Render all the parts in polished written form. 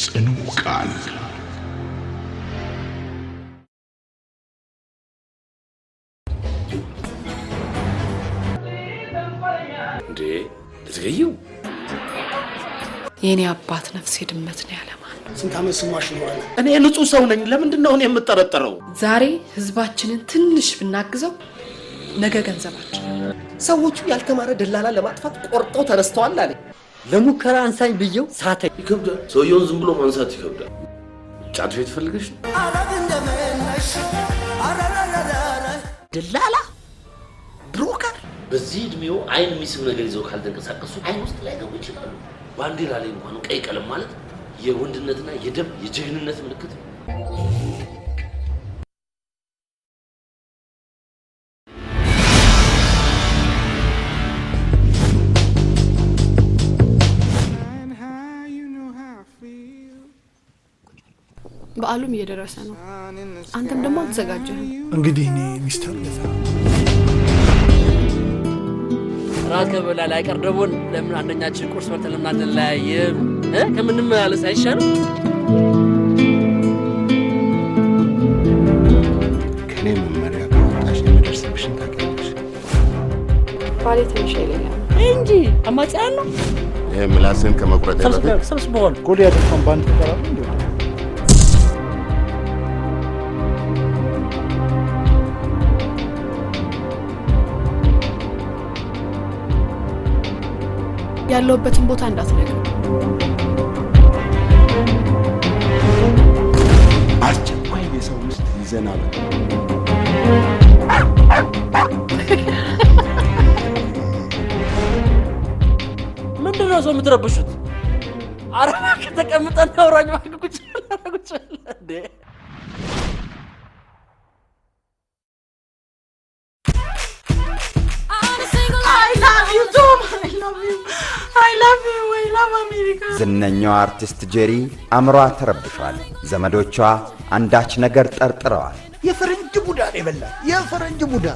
ጽኑ ቃል እንዴ ልትገየው የኔ አባት ነፍሴ ድመት ነው ያለማን ስንት ዓመት ስሟሽ ነው አለ እኔ ንጹህ ሰው ነኝ ለምንድን ነው እኔ የምጠረጠረው ዛሬ ህዝባችንን ትንሽ ብናግዘው ነገ ገንዘባችን ሰዎቹ ያልተማረ ደላላ ለማጥፋት ቆርጠው ተነስተዋል አለ ለሙከራ አንሳኝ ብየው ሳተ ይከብዳል ሰውየውን ዝም ብሎ ማንሳት ይከብዳል ጫት ቤት ፈልገሽ ደላላ ብሮከር በዚህ እድሜው አይን የሚስብ ነገር ይዘው ካልተንቀሳቀሱ አይን ውስጥ ላይ ገቡ ይችላሉ ባንዲራ ላይ እንኳን ቀይ ቀለም ማለት የወንድነትና የደም የጀግንነት ምልክት ነው በዓሉም እየደረሰ ነው አንተም ደግሞ አትዘጋጀህም እንግዲህ እኔ ሚስተር ራስ ከበላ ላይ ቀርደቡን ለምን አንደኛችን ቁርስ በልተን ለምን አንለያይም ከምንም ያለስ አይሻልም ከኔ መመሪያ ካወጣሽ የሚደርስብሽን ታውቂያለሽ ባሌ ትንሽ ይለኛል እንጂ አማጫን ነው ይሄ ምላስን ከመቁረጥ ያለበት ሰብስበዋል ጎልያድ እንኳን ባንተ ተቀራረበ እንዴ ያለውበትን ቦታ እንዳትነግር አስቸኳይ የሰው ውስጥ ይዘናል ምንድነው ሰው የምትረብሹት አረባ ከተቀምጠና አውራኝ ማግቁጭ እንዴ ዝነኛው አርቲስት ጄሪ አምሯ ተረብሿል ዘመዶቿ አንዳች ነገር ጠርጥረዋል የፈረንጅ ቡዳ ይበላ የፈረንጅ ቡዳ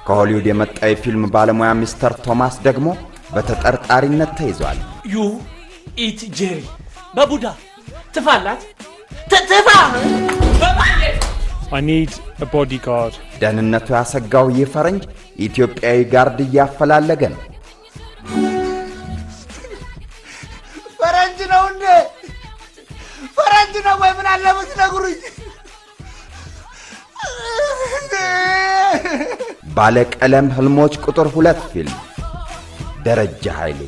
ከሆሊውድ የመጣው የፊልም ባለሙያ ሚስተር ቶማስ ደግሞ በተጠርጣሪነት ተይዟል ዩ ኢት ጄሪ በቡዳ ትፋላት ትፋ I need a bodyguard. ደህንነቱ ያሰጋው የፈረንጅ ኢትዮጵያዊ ጋርድ እያፈላለገ ነው ፈረንጅ ነው እንዴ ፈረንጅ ነው ወይ ምን አለ ብትነግሩኝ ባለቀለም ህልሞች ቁጥር 2 ፊልም ደረጃ ኃይሌ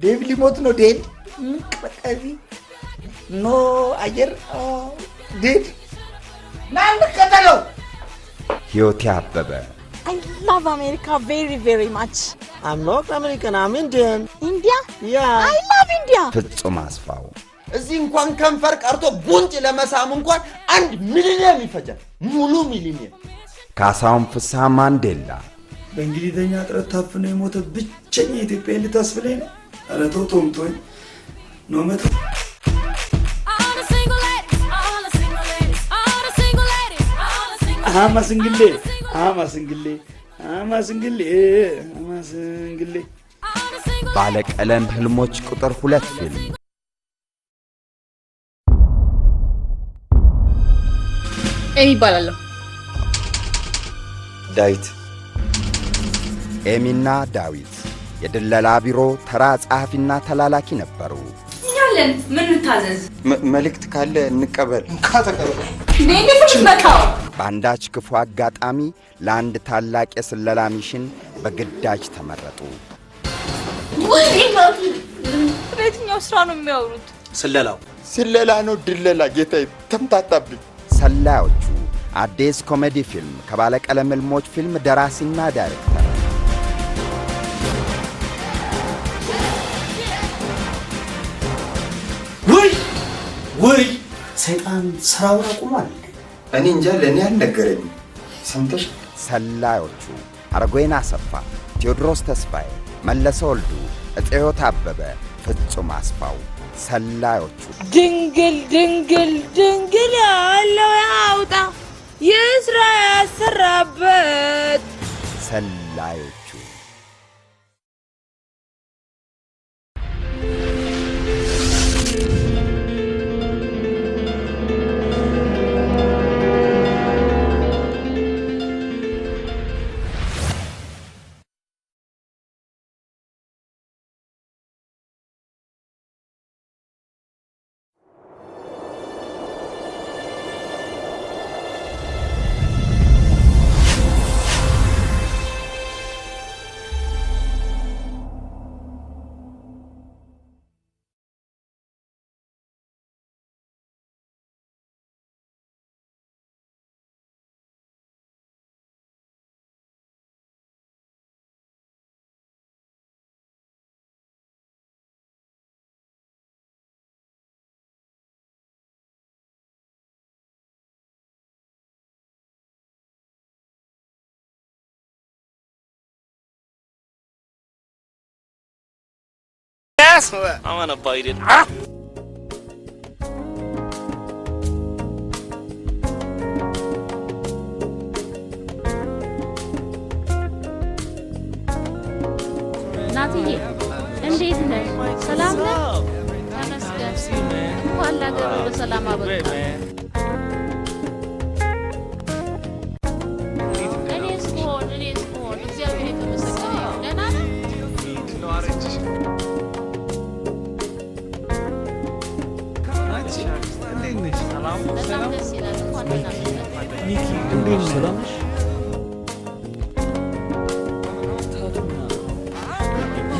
ዴቭ ሊሞት ነው ዴድ ምንቀጠቢ ኖ አየር ዴድ ናን ከተለው ሕይወት ያበበ I love America very very much. I'm not American, I'm Indian. India? Yeah. I love India. ፍጹም አስፋው እዚህ እንኳን ከንፈር ቀርቶ ጉንጭ ለመሳም እንኳን 1 ሚሊዮን ይፈጃል ሙሉ ሚሊዮን ካሳውን ፍስሐ ማንዴላ በእንግሊዘኛ ጥረት ታፍኖ የሞተ ብቸኛ ኢትዮጵያዊ ልታስብለኝ ነው ኧረ ተው ቶምቶኝ ነው መት አማስንግሌ ባለቀለም ህልሞች ቁጥር 2 ፊልም ኤሚ ይባላለሁ ዳዊት ኤሚና ዳዊት የድለላ ቢሮ ተራ ጸሐፊና ተላላኪ ነበሩ ያለን ምን ልታዘዝ መልእክት ካለ እንቀበል ካተቀበል ነይነሽ መጣው ባንዳች ክፉ አጋጣሚ ለአንድ ታላቅ የስለላ ሚሽን በግዳጅ ተመረጡ ወይ ማፊ በየትኛው ስራ ነው የሚያወሩት ስለላ ነው ድለላ ጌታዬ ተምታታብኝ ሰላዮቹ አዲስ ኮሜዲ ፊልም ከባለቀለም ህልሞች ፊልም ደራሲና ዳይሬክተር ወይ ሰይጣን ስራውን አቁሟል እኔ እንጃ ለኔ አልነገረኝ ሰምተሽ ሰላዮቹ አርጎይና አሰፋ ቴዎድሮስ ተስፋዬ መለሰ ወልዱ እጤዮት አበበ ፍጹም አስፋው ሰላዮቹ ድንግል ያለው ያውጣ የስራ ያሰራበት ሰላዮቹ ass? I'm gonna bite it. Ah! ናትዬ እንዴት ነህ? ሰላም ነህ? ተመስገን። እንኳን ለሀገር በሰላም አበቃ። እኔስ ብሆን እግዚአብሔር የተመሰገነ ይሁን። ደህና ነህ? በጣም ደስ ይላል። እንኳን ደህና መጣህ። ሚኪ እንዴት ነህ? ሰላም ነሽ?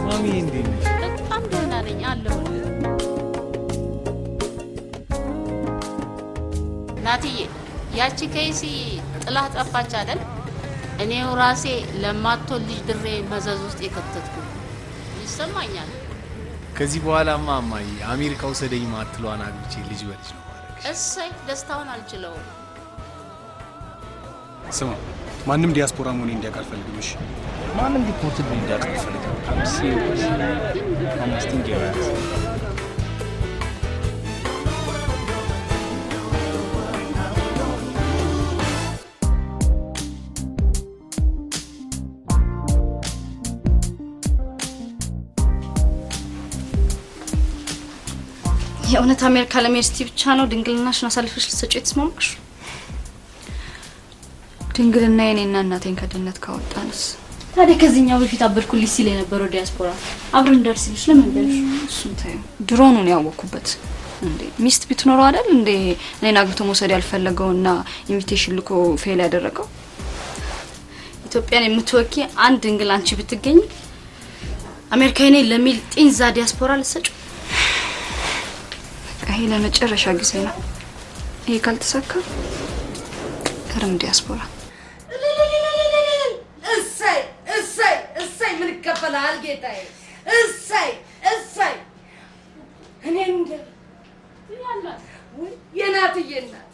ማሚ እንዴት ነሽ? በጣም ደህና ነኝ አለሁልህ። ናትዬ ያቺ ከይሲ ጥላህ ጠፋች አይደል? እኔው ራሴ ለማትወል ልጅ ድሬ መዘዝ ውስጥ የከተትኩ ይሰማኛል። ከዚህ በኋላማ እማዬ አሜሪካ ውሰደኝ ማትሏን አግብቼ ልጅ በልጅ ነው ማለት። እሰይ ደስታውን አልችለውም። ስማ ማንም ዲያስፖራ መሆኔ እንዲያውቅ አልፈልግም። እሺ ማንም ዲፖርትድ እንዲያውቅ አልፈልግም። የእውነት አሜሪካ ለመሄድ ስትይ ብቻ ነው ድንግልናሽን አሳልፈሽ ልትሰጪው የተስማማሽ? ድንግልና የኔና እናቴን ከድህነት ካወጣንስ? ታዲያ ከዚህኛው በፊት አበድኩልሽ ሲል የነበረው ዲያስፖራ አብረን እንደርስልሽ ለምን በልሽ? እሱን ታዩ ድሮኑን ያወኩበት እንዴ ሚስት ቢትኖረው አይደል እንዴ እኔን አግብቶ መውሰድ ያልፈለገውና ኢንቪቴሽን ልኮ ፌል ያደረገው? ኢትዮጵያን የምትወኪ አንድ ድንግል አንቺ ብትገኝ አሜሪካ የኔ ለሚል ጢንዛ ዲያስፖራ ልትሰጪው? ይሄ ለመጨረሻ ጊዜ ነው። ይሄ ካልተሳካ ከረም ዲያስፖራ እሰይ ምን ይከፈላል ጌታዬ? እሰይ እኔ እንደ የናትዬ እናት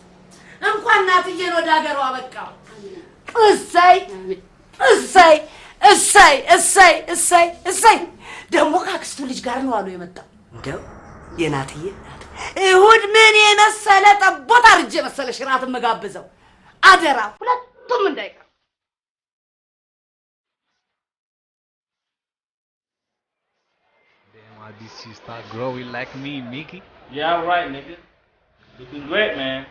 እንኳን ናትዬን ወደ ሀገሯ አበቃው። እሰይ ደግሞ ከአክስቱ ልጅ ጋር ነው አሉ የመጣው። እንደው የናትዬ እናት እሁድ ምን የመሰለ ጠቦት አርጄ መሰለ ሽራት መጋብዘው አደራ ሁለቱም እንዳይቀር። This you start growing like me, Mickey. Yeah, right, nigga. Looking great, man.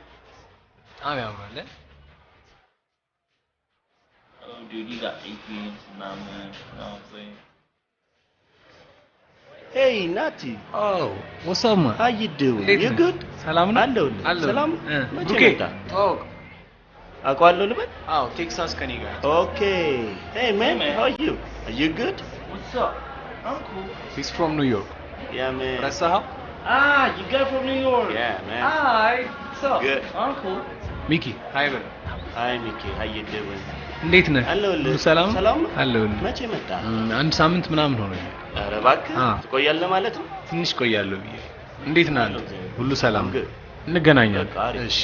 I'm out, man. Oh, dude, you got 8 games now, man. You know what I'm saying? Hey, Nati. Oh, what's up, man? How you doing? You good? Salam. Hello. Salam. Okay. Oh. Akwalo libat? Oh, Texas Kaniga. Okay. Hey, man. How are you? Are you good? What's up? I'm cool. He's from New York. Yeah, man. Rasaha? Ah, you got from New York? Yeah, man. Hi. What's up? Good. I'm cool. Mickey, hi, man. Hi, Mickey. How you doing? እንዴት ነህ? አለሁልህ። ሰላም ሰላም አለሁልህ። መቼ መጣ? አንድ ሳምንት ምናምን ሆነኝ። ኧረ እባክህ ትቆያለህ ማለት ነው? ትንሽ ቆያለሁ ብዬ። እንዴት ነህ አንተ? ሁሉ ሰላም? እንገናኛለን። እሺ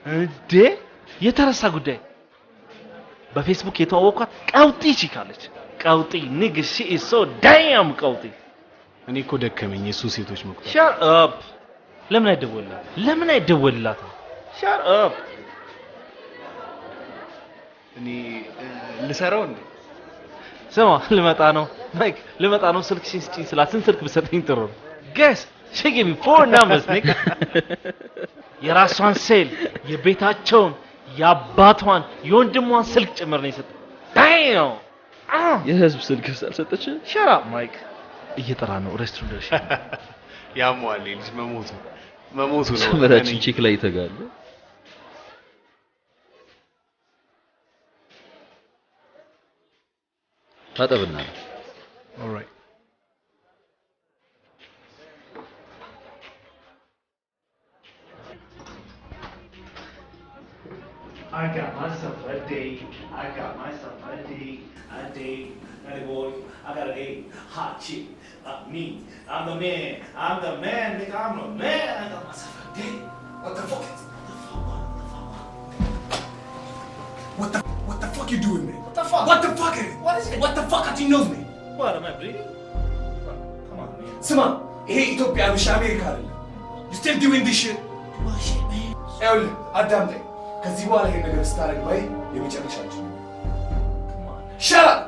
እንዴ የተረሳ ጉዳይ በፌስቡክ የተዋወቅኳት ቀውጢ ቺካለች። ቀውጢ ንግስ ሺ ኢዝ ሶ ዳም ቀውጢ። እኔ እኮ ደከመኝ የሱ ሴቶች መቁጠር። ሻት አፕ። ለምን አይደወልላትም? ሻት አፕ። እኔ ልሰራው እንዴ? ስማ ልመጣ ነው ስልክሽን ስጪኝ ስላት ስንት ስልክ ብሰጠኝ ጥሩ ነው? ገስ she gave me 4 numbers nigga። የራሷን ሴል የቤታቸውን የአባቷን የወንድሟን ስልክ ጭምር ነው የሰጠኝ። ዳም የህዝብ ስልክ አልሰጠች? ሻት አፕ ማይክ። እየጠራ ነው ሬስቶራንት ደርሼ። ያሟል ልጅ መሞቱ ነው። ሰመራችን ቼክ ላይ ተጋለ። ታጠብና ኦልራይት I got myself a date. Hey boy, I got a date. Hot chick. Me. I'm the man, nigga. I'm the man. I got myself a date. What the fuck? What the fuck you doing, man? What the fuck? What the fuck? What is it? What the fuck at you knows me? What am I bleeding? Come on, man. ስማ ይሄ ኢትዮጵያ ነው አሜሪካ አይደለም። You still doing this shit? What shit, man? ይኸውልህ አዳምጠኝ። ከዚህ በኋላ ይሄን ነገር ስታደርግ ባይ የመጨረሻችን ነው። Shut up!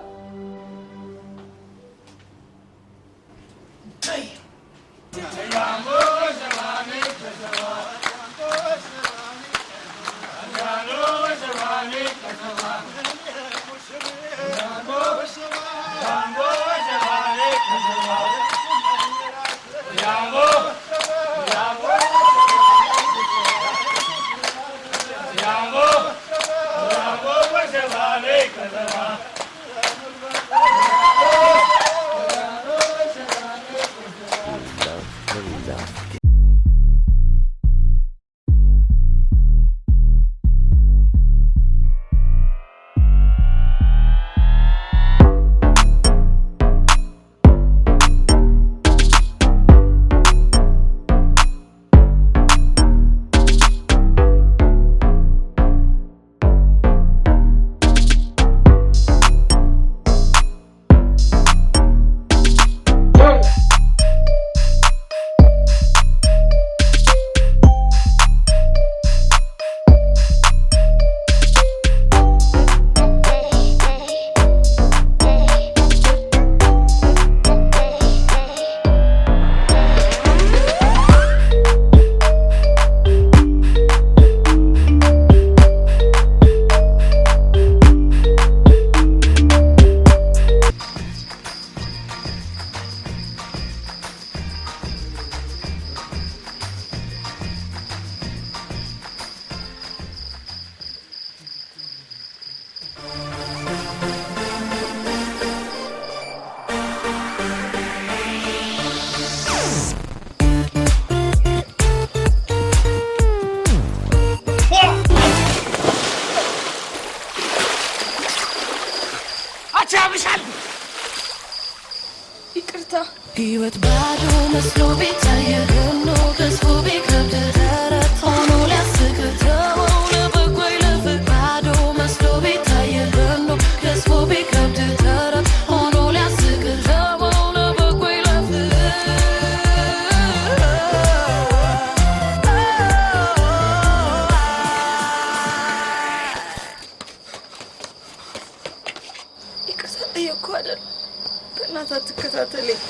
ህይወት ባዶ መስሎ ቢታየ ገኖ ገዝፎ ቢከብድ ተረት ሆኖ ሊያስቅ ተወው ለበጎ ይለፍ ባዶ መስሎ ቢታየ ገኖ ገዝፎ ቢከብድ ተረት ሆኖ ሊያስቅ ተወው ለበጎ ይለፍ ይቅርታ ጠየቅኩ አይደል? በእናትህ አትከታተለኝ።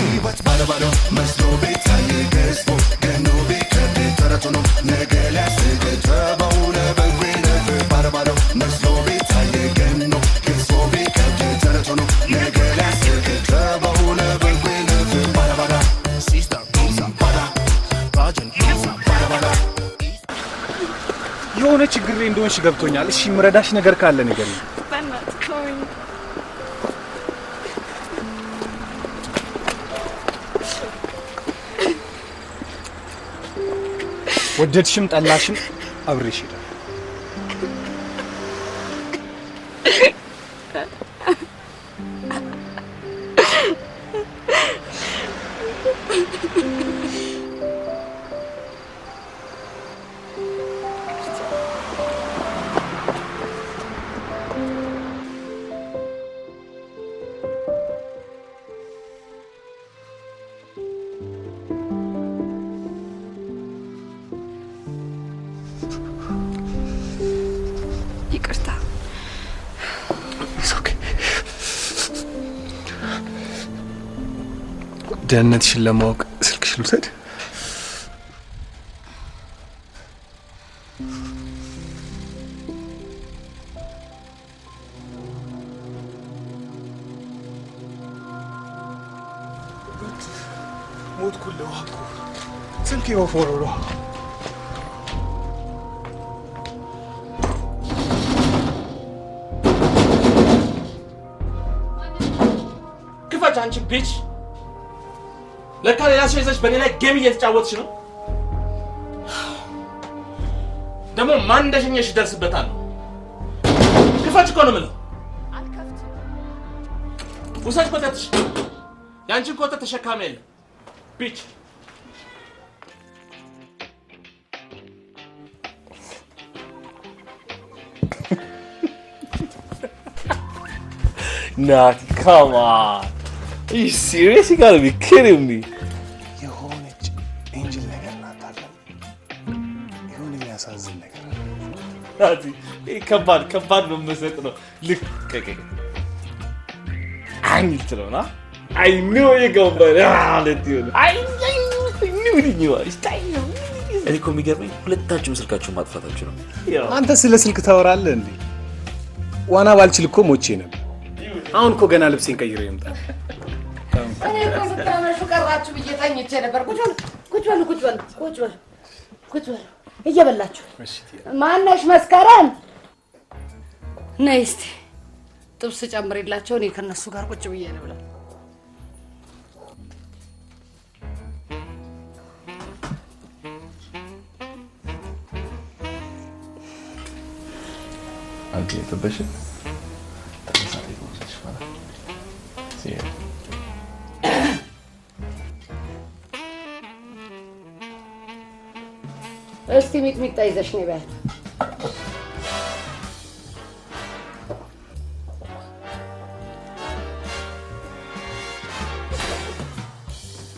ህይወት ባዶ ባዶ መስሎ ቢታይ ገዝፎ ገኖ ቢከብድ ተረት ሆኖ ነገ ሊያስቅ ተወው ለበጎ ይለፍ ባዶ ባዶ መስሎ ቢታይ ገኖ ገዝፎ ቢከብድ ተረት ሆኖ ነገ ሊያስቅ ተወው ለበጎ ይለፍ ባዳ ባዳ ሲስተር ባዳ ባጀን ባዳ ባዳ የሆነ ችግር ላይ እንደሆንሽ ገብቶኛል። እሺ ምረዳሽ ነገር ካለ ንገሪኝ። በእናትህ ተወኝ። ወደድሽም ጠላሽም አብሬሽ ሄዳለሁ። ይቅርታ። ደህንነትሽን ለማወቅ ስልክሽ ልውሰድ? ሞትኩልህ እኮ ስልኬ ወፎሮ ነው። ክፈች አንቺ ቢች! ለካ ሌላ ሰው ይዘሽ በእኔ ላይ ጌም እየተጫወትሽ ነው። ደግሞ ማን እንደሸኘሽ ይደርስበታል። ክፈች እኮ ነው የምለው። ውሰጅ ኮተትሽ። ያንቺን ኮተት ተሸካሚ የለም ቢች። Natty, come on. Are you serious? You gotta be kidding me. የሆነች ኤንጅል ነገር ናት አለ። የሆነ የሚያሳዝን ነገር Natty, ከባድ መመሰጥ ነው። ልቀቀኝ። አንተ ነው ና I knew you go but let you. I knew you. እኔ እኮ የሚገርመኝ ሁለታችሁም ስልካችሁን ማጥፋታችሁ ነው። አንተ ስለ ስልክ ታወራለህ እንዴ? ዋና ባልችል እኮ ሞቼ ነበር። አሁን እኮ ገና ልብሴን ቀይሬ ይምጣል። እኔ እኮ ስታመሹ ቀራችሁ ብዬ ተኝቼ ነበር። ቁጭ በሉ እየበላችሁ። ማነሽ መስከረም? ነይ እስቲ ጥብስ ጨምሪላቸው። እኔ ከነሱ ጋር ቁጭ ብዬ ነው ብላ አንተ የተበሽ ተመሳሳይ ነው ማለት ሲያ እስቲ ሚጥሚጣ ይዘሽ ነይ በያት።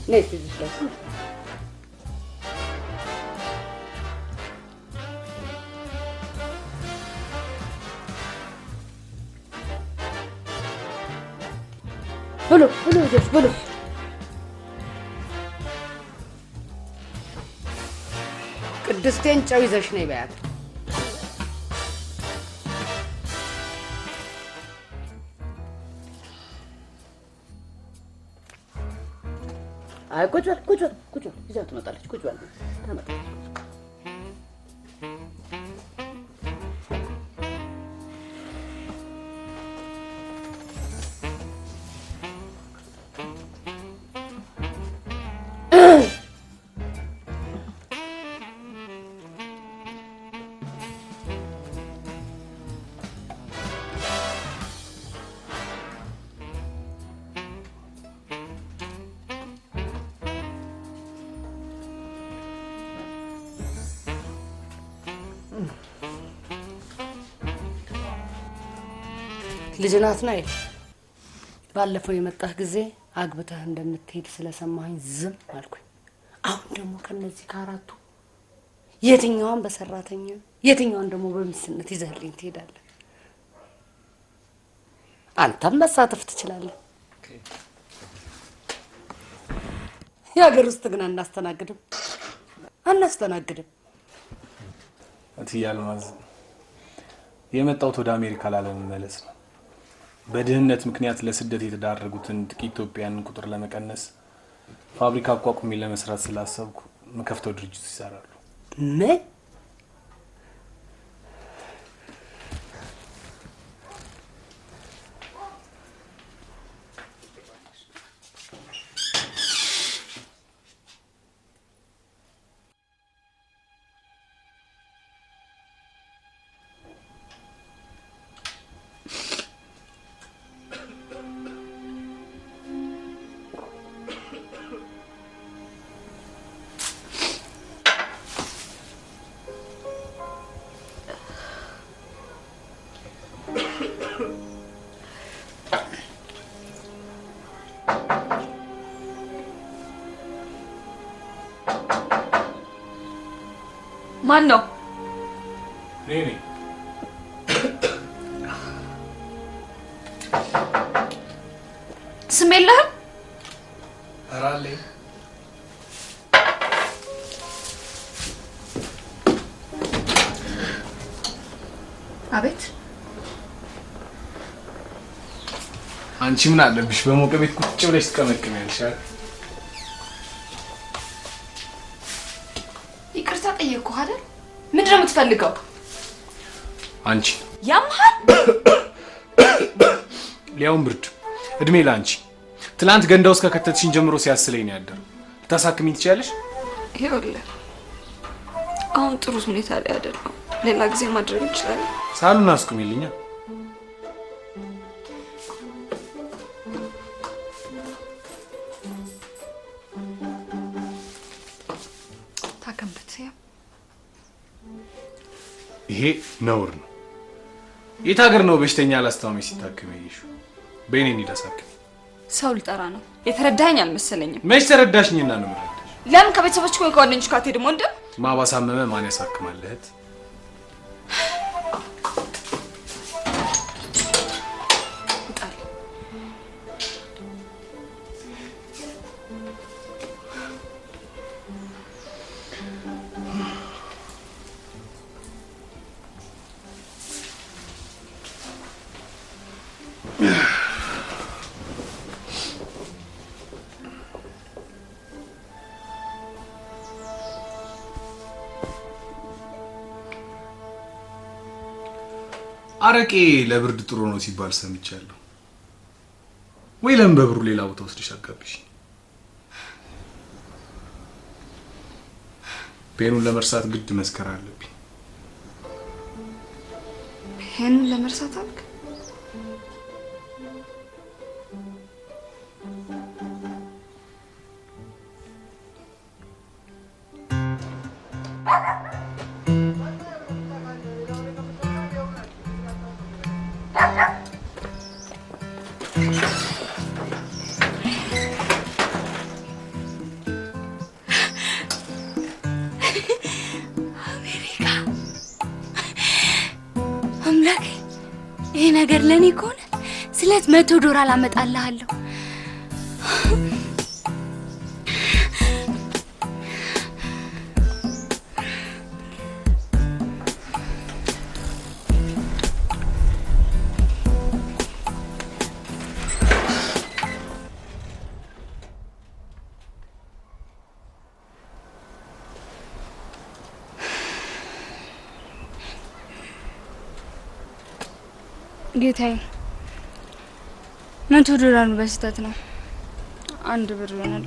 ነይ እስቲ ይዘሽ ላይ ብሉ ልጆች ብሉ። ቅድስቴን ጨው ይዘሽ ነይ በያት። አይ ቁጭ በል ይዘው ትመጣለች። ቁጭ በል ታመጣለች። ልጅ ናት ናይ ባለፈው የመጣህ ጊዜ አግብተህ እንደምትሄድ ስለሰማኝ ዝም አልኩኝ። አሁን ደግሞ ከነዚህ ከአራቱ የትኛዋን በሰራተኛ የትኛዋን ደግሞ በሚስትነት ይዘህልኝ ትሄዳለህ? አንተም መሳተፍ ትችላለህ። የሀገር ውስጥ ግን አናስተናግድም። እትዬ አልማዝ የመጣሁት ወደ አሜሪካ ላለመመለስ ነው። በድህነት ምክንያት ለስደት የተዳረጉትን ጥቂት ኢትዮጵያውያንን ቁጥር ለመቀነስ ፋብሪካ አቋቁሜ ለመስራት ስላሰብኩ መከፍተው ድርጅት ይሰራሉ። ምን? ማን ነው? ነኝ ስም የለህም? ኧረ አለኝ። አቤት። አንቺ ምን አለብሽ በሞቀ ቤት ቁጭ ብለሽ ትቀመቅሚያለሽ አይደል? ይቅርታ ጠየቅኩህ አይደል? ምንድን ነው የምትፈልገው? አንቺ ያምሃል? ሊያውም ብርድ እድሜ ለአንቺ። ትላንት ገንዳ ውስጥ ከከተትሽኝ ጀምሮ ሲያስለኝ ነው ያደረው። ልታሳክሚኝ ትችያለሽ? ይኸውልህ አሁን ጥሩ ሁኔታ ላይ አይደለም። ሌላ ጊዜ ማድረግ እንችላለን። ሳሉን አስቁሚልኛ። ታከምበት። ይሄ ነውር ነው። የት ሀገር ነው በሽተኛ ላስታመሽ ሲታከም ያየሽው? በእኔ እንዲዳሳከም ሰው ልጠራ ነው። የተረዳኸኝ አልመሰለኝም። መች ተረዳሽኝና ነው የምረዳሽ? ለምን ከቤተሰቦች ወይ ከጓደኞች ጋር አትሄድም? ወንድም ማባሳመመ ማን ያሳክማል? እህት አረቄ ለብርድ ጥሩ ነው ሲባል ሰምቻለሁ። ወይ ለምን በብሩ ሌላ ቦታ ወስደሽ አጋብሽ? ፔኑን ለመርሳት ግድ መስከር አለብኝ። ፔኑን ለመርሳት አልክ? አምላክ ይሄ ነገር ለኔ ከሆነ ስለት $100 አመጣልሃለሁ። ጌታዬ $100 በስተት ነው። 1 ብር ይሆናል።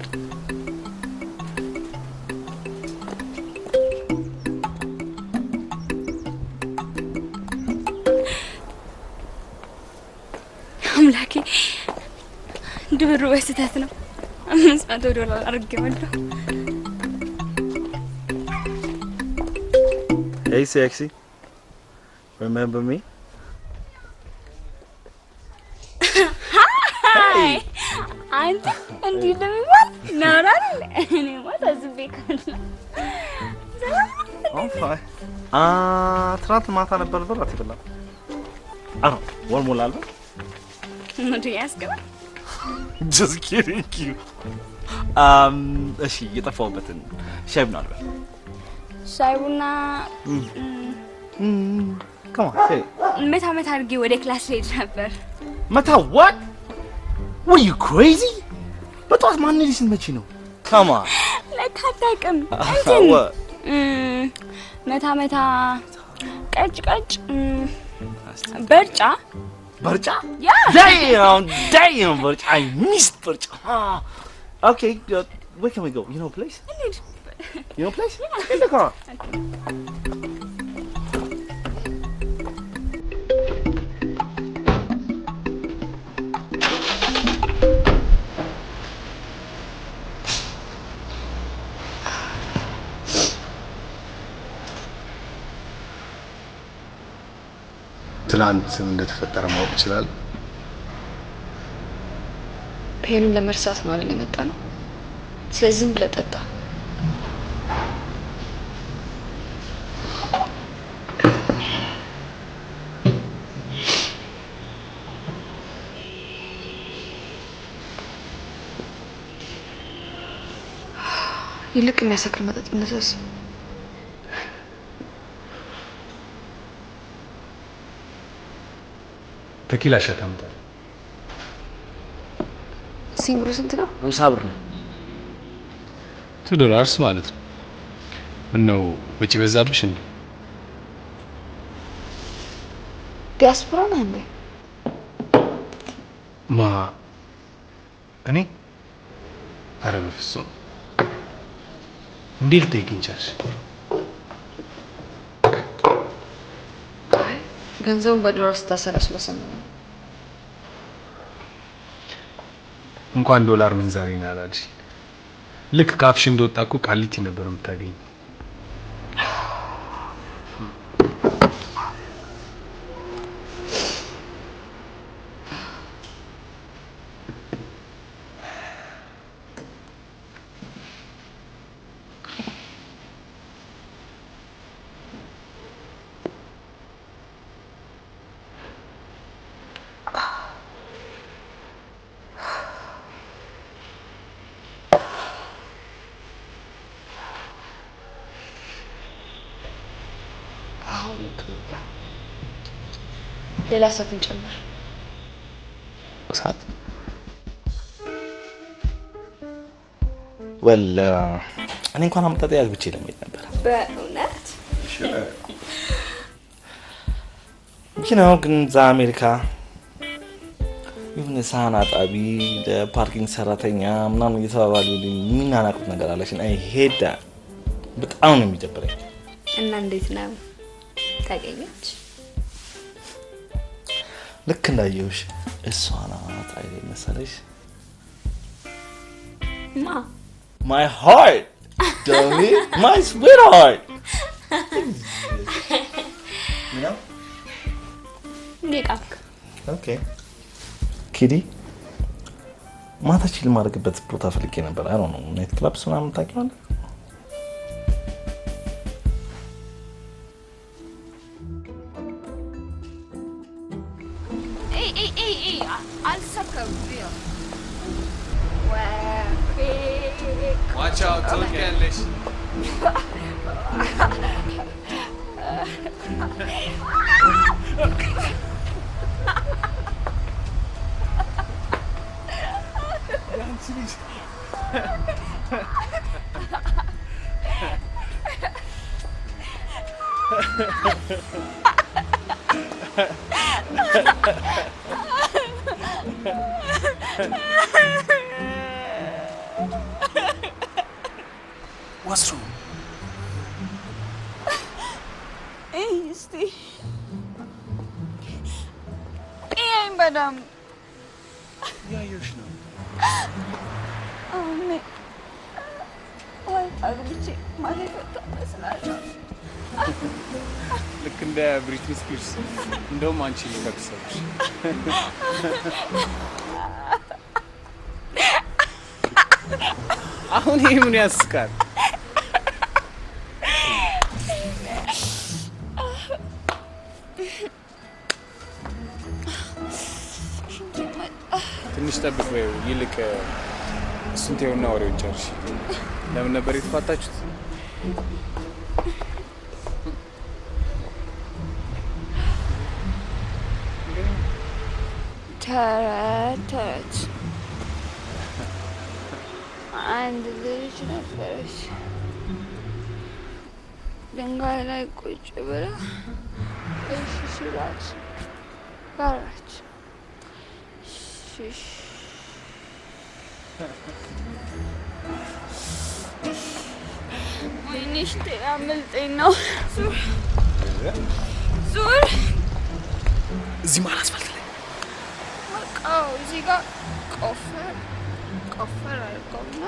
አምላኬ 1 ብር በስተት ነው። $500 አድርጌዋለሁ። Hey sexy. Remember me? Hi. አንተ እንዲህ ለምን ናራል? እኔ ማለት አዝቤክ ነው። fine. ትናንት ማታ ነበር ብራት ይበላ። አዎ ወር ሞላል። ምን ያስገባ? Just kidding you. እሺ የጠፋውበትን ሻይ ቡና አልበል። ሻይ ቡና Come on, say it. መታ አድርጌ ወደ ክላስ ልሄድ ነበር። መታ what? Were you crazy? በጧት ማን ሊስን መቼ ነው? Come on. ለካ አታውቅም። What? መታ ቀጭ በርጫ Yeah. Damn, but I missed Birch. Okay, where can we go? You know a place? You know a place? Yeah. In the car. ትላንት እንደተፈጠረ ማወቅ ይችላል። ፔኑን ለመርሳት ነው አይደል የመጣ ነው። ስለዚህ ዝም ብለህ ጠጣ። ይልቅ የሚያሰክር መጠጥ ብንሰስ ተኪላ ሸታምጣ ሲንግሩ ስንት ነው? 50 ብር ነው። $2 ማለት ነው። ምነው ወጪ በዛብሽ እንዴ? ዲያስፖራ ነው እንዴ? ማ እኔ ኧረ በፍጹም እንዴት ልጠይቅኝ ቻልሽ? ገንዘቡን በዶላር ስታሰላ ስለሰማሁ እንኳን ዶላር ምንዛሬ ናላልሽ። ልክ ካፍሽ እንደወጣ እኮ ቃሊቲ ነበር የምታገኝ። ሌላ ሰዓት እንጨምር። እሳት ወላ እኔ እንኳን አምጣጤ ያግብቼ ለምን ነበር በእውነት ግን እዛ አሜሪካ የሆነ ሳህን አጣቢ ለፓርኪንግ ሰራተኛ ምናምን እየተባባሉ የሚናናቁት ነገር አለሽ። አይ ሄዳ በጣም ነው የሚደብረኝ። እና እንዴት ነው ታገኘች? ልክ እንዳየሁሽ እሷ ናት አይደል መሰለሽ? ማ my heart dummy my sweetheart you know ኔቃክ okay ኪዲ ማታ ቺል ማድረግበት ቦታ ፈልጌ ነበር። አይ ዶንት ኖ ናይት ክለብስ ምናምን ታውቂዋለሽ? Watch out, don't get this. What's wrong? Hey, Steve. Hey, madam. Yeah, you're sure. Oh, me. Why are you my ልክ እንደ ብሪትኒ ስፒርስ እንደውም አንቺ ልከብሰሽ አሁን ይሄ ምን ያስቃል? ትንሽ ጠብቅ ወይ ይልቅ እሱን ተይውና ወሬውን ጨርሽ። ለምን ነበር የተፋታችሁት? ተረት አንድ ልጅ ነበረች። ድንጋይ ላይ ቁጭ ብላ እሺ ሲላት ቀረች። ወይኔሽ አመልጠኝ ነው። ዙር እዚህ ማን አስፋልት ላይ በቃው እዚህ ጋር ቆፈር አድርገውና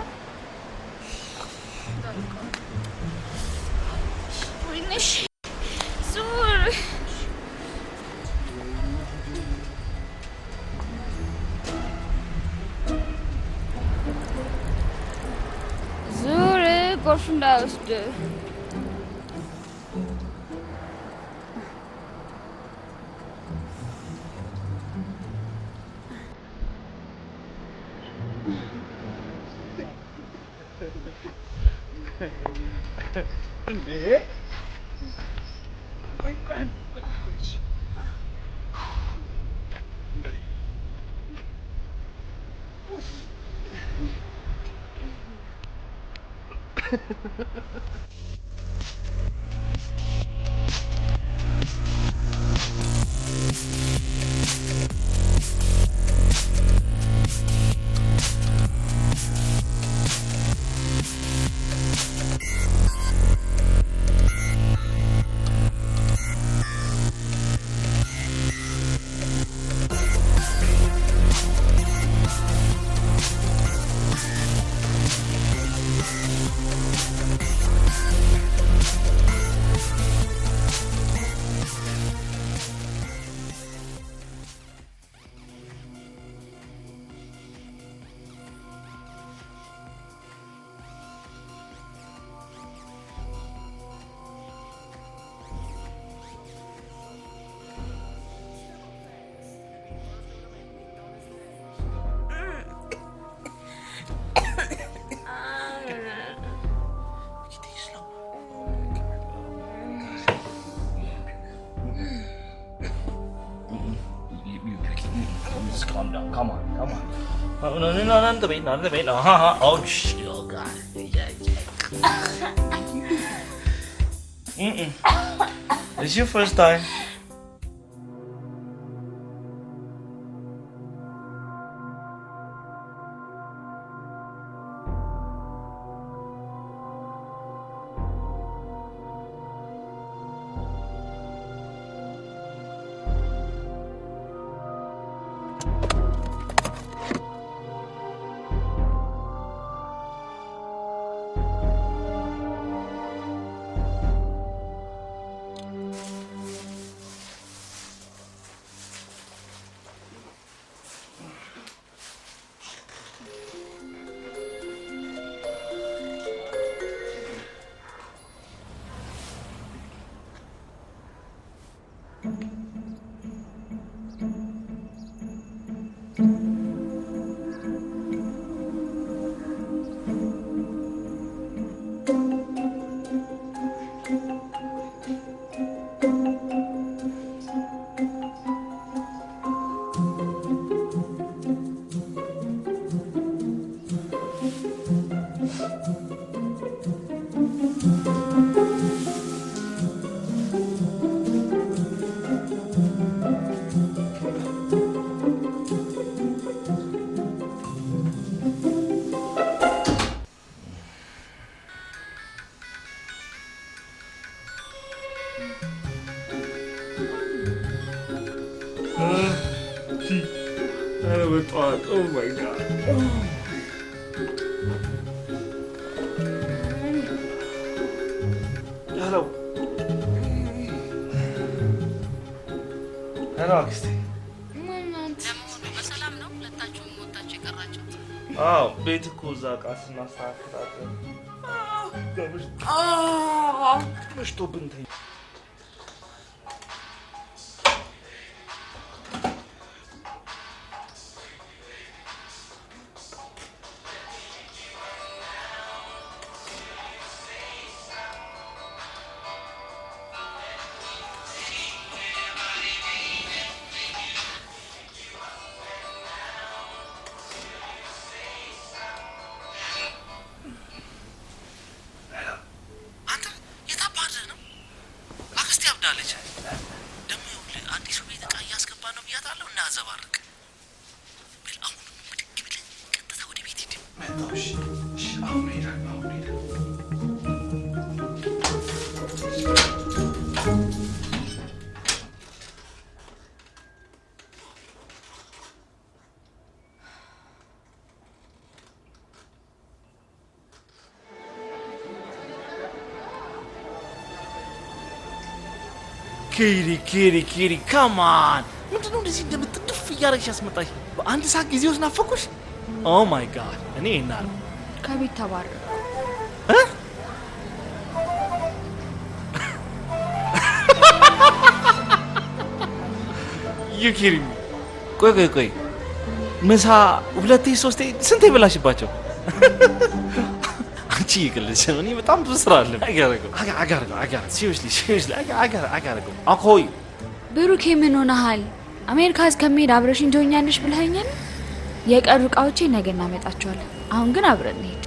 ወይኔሽ ዙር ጎርፍ እንዳይወስድ just calm down. Come on. No, not the bait. Oh, shit, oh, God. Yeah. This is your first time. Oh my God. Hello, አክስቴ። በሰላም ነው ሁለታችሁም ወጣችሁ የቀራችሁት? አዎ፣ ቤት እኮ እዛ ዕቃ ስናስተካክላለን መሽቶብን ተኝ። ኪሪ come on ምንድነው እንደዚህ እንደምትጥፍ እያደረግሽ ያስመጣሽ? በአንድ ሰዓት ጊዜ ውስጥ ናፈቁሽ? ኦ ማይ ጋድ እኔ እናል ከቤት ተባረረ ኪሪ ቆይ ምሳ ሁለቴ ሶስቴ ስንቴ በላሽባቸው? አንቺ ይቅልሽ እኔ በጣም ብዙ ስራ አለ። አጋረገው seriously አጋረገው አኮይ ብሩኬ ምን ሆነሃል? አሜሪካ እስከሚሄድ አብረሽኝ ትሆኛለሽ ብለኸኛል። የቀሩ እቃዎቼ ነገ እናመጣቸዋለን። አሁን ግን አብረን እንሂድ።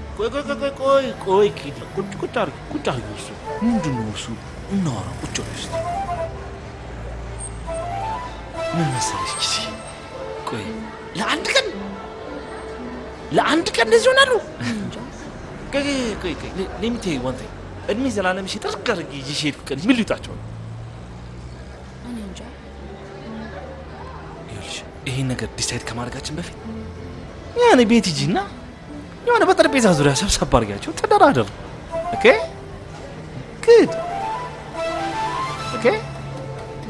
ቆይ ኪድ ቁጭ አድርጊ እሱ ምንድን ነው እሱ እናወራ ቁጭ ብለሽ ምን መሰለሽ ጊዜ ቆይ ለአንድ ቀን እንደዚህ ሆናሉ? ቆይ let me tell you one thing እድሜ ዘላለም እሺ ጥርቅ አድርጌ ይዤሽ ሄድኩ ቀን ምን ሊውጣቸው ነው? እኔ እንጃ። ይኸውልሽ ይሄን ነገር ዲሳይድ ከማድረጋችን በፊት ያኔ ቤት ሂጂና የሆነ በጠረጴዛ ዙሪያ ሰብሰብ አድርጊያቸው ተደራደሩ። ኦኬ ጉድ ኦኬ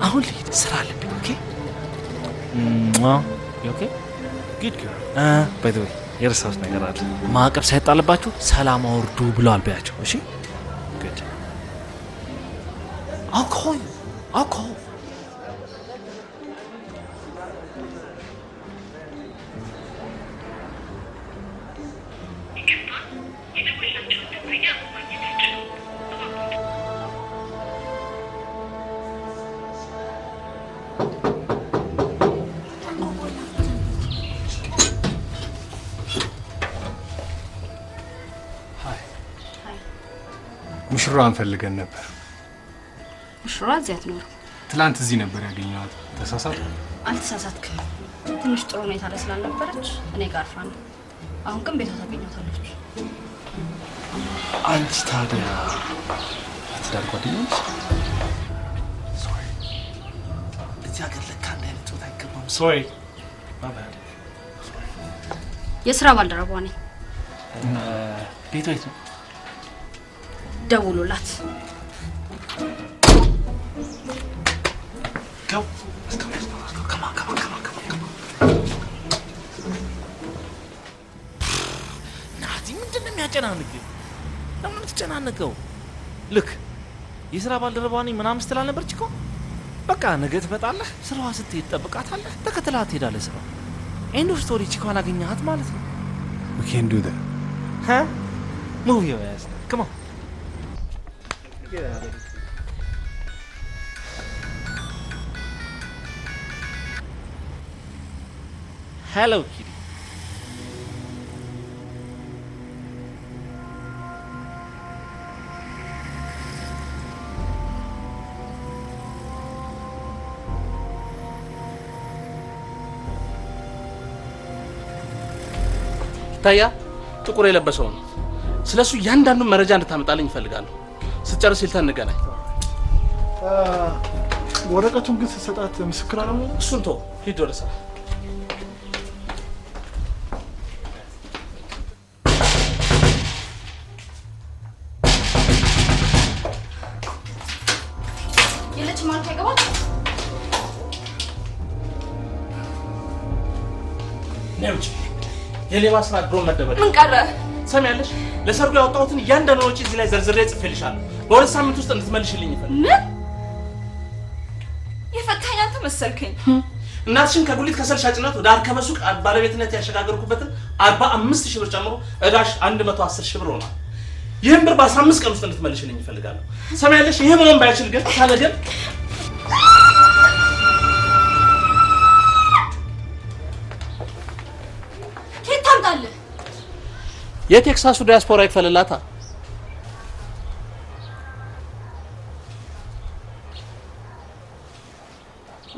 አሁን ልሂድ ስራ አለብኝ። ኦኬ ኦኬ ጉድ ገርል ባይ ዘ ዌይ የረሳሁት ነገር አለ። ማዕቀብ ሳይጣልባችሁ ሰላም አውርዱ ብለዋል በያቸው። እሺ ጉድ አኮ ሙሽራዋን ፈልገን ነበር። ሙሽራ እዚህ አትኖርም። ትላንት እዚህ ነበር ያገኘኋት። ተሳሳትኩ? አልተሳሳትክም። ትንሽ ጥሩ ሁኔታ ላይ ስላልነበረች እኔ ጋር አርፋ ነው። አሁን ግን ቤቷ ታገኛታለች። አንቺ ታዲያ የትዳር ጓደኛ ነሽ? እዚህ ሀገር ለካ እንደ አይነት ጾታ አይገባም። ሶሪ የስራ ባልደረቧ ነኝ። ቤቷ የት ነው? ደውሎላት Go. Let's go. Come on. ናቲ ምንድነው የሚያጨናንቅ? ለምን ትጨናነቀው? ልክ የስራ ባልደረባ ነኝ ምናምን ስትል አልነበረች እኮ? በቃ ነገ ትመጣለህ፣ ስራዋ ስትሄድ ትጠብቃታለህ፣ ተከትላት ትሄዳለህ ስራዋ። ኤንድ ኦፍ ስቶሪ ቺኳን አገኘሃት ማለት ነው። We can't do that. Huh? Move your ass. Come on. Get out of here. Hello, kitty. ታያ ጥቁር የለበሰው ነው። ስለሱ ያንዳንዱን መረጃ እንድታመጣልኝ እፈልጋለሁ። ስትጨርስ ይልታ እንገናኝ። ወረቀቱን ግን ስትሰጣት ምስክር አለ? እሱን ተው፣ ሂድ ወደ ስራ። የለች ማለት አይገባም። ነውጭ የሌባ ስራ ድሮ መደበቅ ምን ቀረ? ሰሚያለሽ? ለሰርጉ ያወጣሁትን እያንዳንዱ ወጪ እዚህ ላይ ዘርዝሬ ጽፌልሻለሁ። በሁለት ሳምንት ውስጥ እንድትመልሽልኝ ይፈልጋል። ምን? የፈታኝ አንተ መሰልከኝ? እናትሽን ከጉሊት ከሰል ሻጭነት ወደ አርከበ ሱቅ ባለቤትነት ያሸጋገርኩበትን 45,000 ብር ጨምሮ እዳሽ 110,000 ብር ሆኗል። ይህን ብር በ15 ቀን ውስጥ እንድትመልሽልኝ ይፈልጋለሁ። ሰሚያለሽ? ይሄ መሆን ባይችል ግን ታለገን ታምጣለህ? የቴክሳሱ ዲያስፖራ ይክፈልላታ።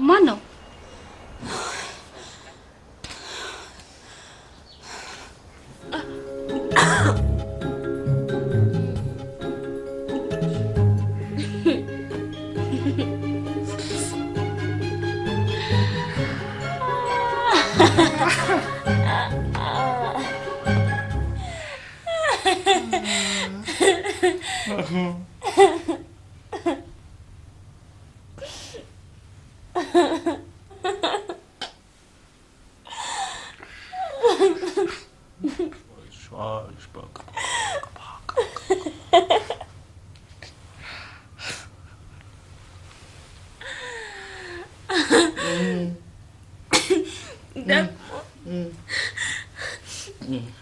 ማን ነው?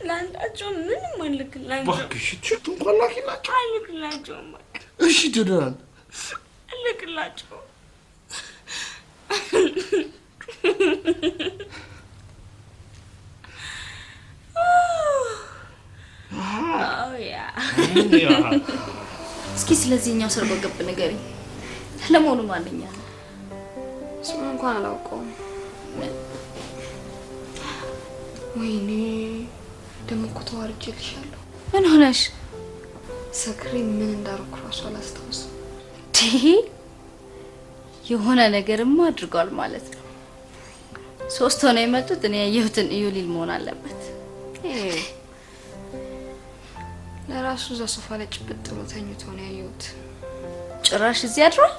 ለአንዳቸው ምንም አልልክላቸው። እባክሽ ትሽቱ እንኳን ላኪላቸው። አልልክላቸውም። እሺ ትዳን አልልክላቸው። እስኪ ስለዚህኛው ሰርጎ ገብ ንገሪኝ። ለመሆኑ ማንኛ ነው? ስሙ እንኳን አላውቀውም። ወይኔ ደግሞ እኮ ተዋርጄልሻለሁ። ምን ሆነሽ? ሰክሬ ምን እንዳደረኩ እራሱ አላስታውስም። የሆነ ነገርማ አድርጓል ማለት ነው። ሶስት ሆነው የመጡት እኔ ያየሁትን እዩ ሊል መሆን አለበት። ለራሱ እዛ ሶፋ ላይ ጭብጥ ብሎ ተኝቶ ነው ያየሁት። ጭራሽ እዚህ አድሯል።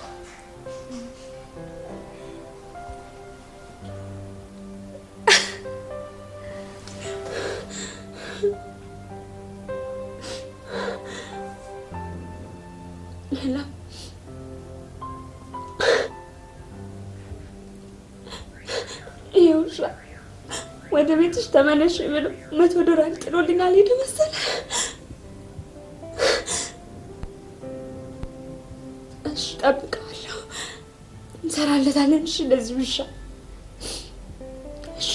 ሌላ ይኸውልሽ ወደ ቤትሽ ተመለሽ ብሎ $100 ጥሎልኝ አልሄደ መሰለህ። እሺ እጠብቅሃለሁ፣ እንሰራለታለን። እሺ ለዚህ ውሻ እሺ።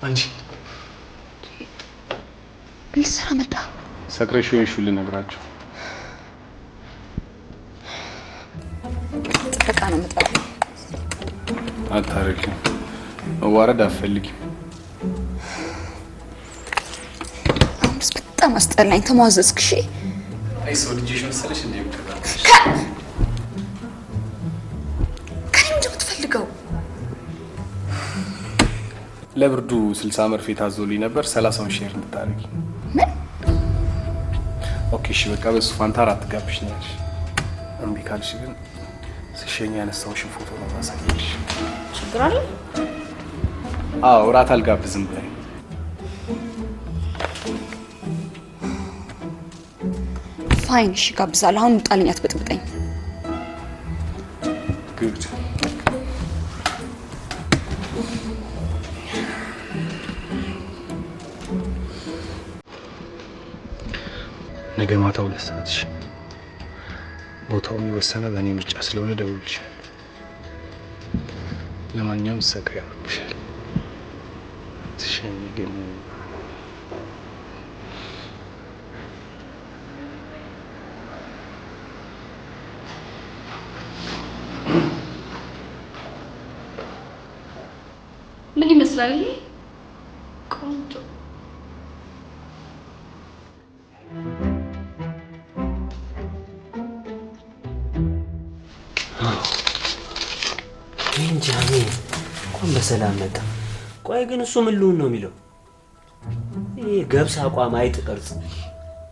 አንቺ ልትሰራ መጣ? ሰክረሽ ወይሽ ልነግራቸው ጥበቃ ነው የምጠራው። አታረቂም። መዋረድ አትፈልጊም። አሁንስ በጣም አስጠላኝ። ተሟዘዝክ። እሺ አይ ሰው ልጅሽ መሰለሽ እንዴ? ከኔ ምንድን ነው የምትፈልገው? ለብርዱ 60 መርፌ ታዞልኝ ነበር 30 ሼር እንድታረጊ። ምን? ኦኬ እሺ በቃ በሱ ፋንታ 4 ጋብሽ ነው ያልሽ። እምቢ ካልሽ ግን ስሸኛ ያነሳውሽን ፎቶ ነው ማሳየሽ። ችግር አለ? አዎ እራት አልጋብዝም ብለኝ። ፋይን እሺ ጋብዛለሁ። አሁን ውጣልኝ፣ አትበጥብጠኝ። ጉድ ነገ ማታ 2 ሰዓት ቦታው የሚወሰነው በእኔ ምርጫ ስለሆነ ደውልልሻለሁ። ለማንኛውም ሰክሪ ያምርብሻል። ትሸኝ ግን ምን ይመስላል ይሄ? ቆንጆ እንጃኔ እንኳን በሰላም መጣ። ቆይ ግን እሱ ምን ልሁን ነው የሚለው? ይሄ ገብስ አቋም አይጥ ቅርጽ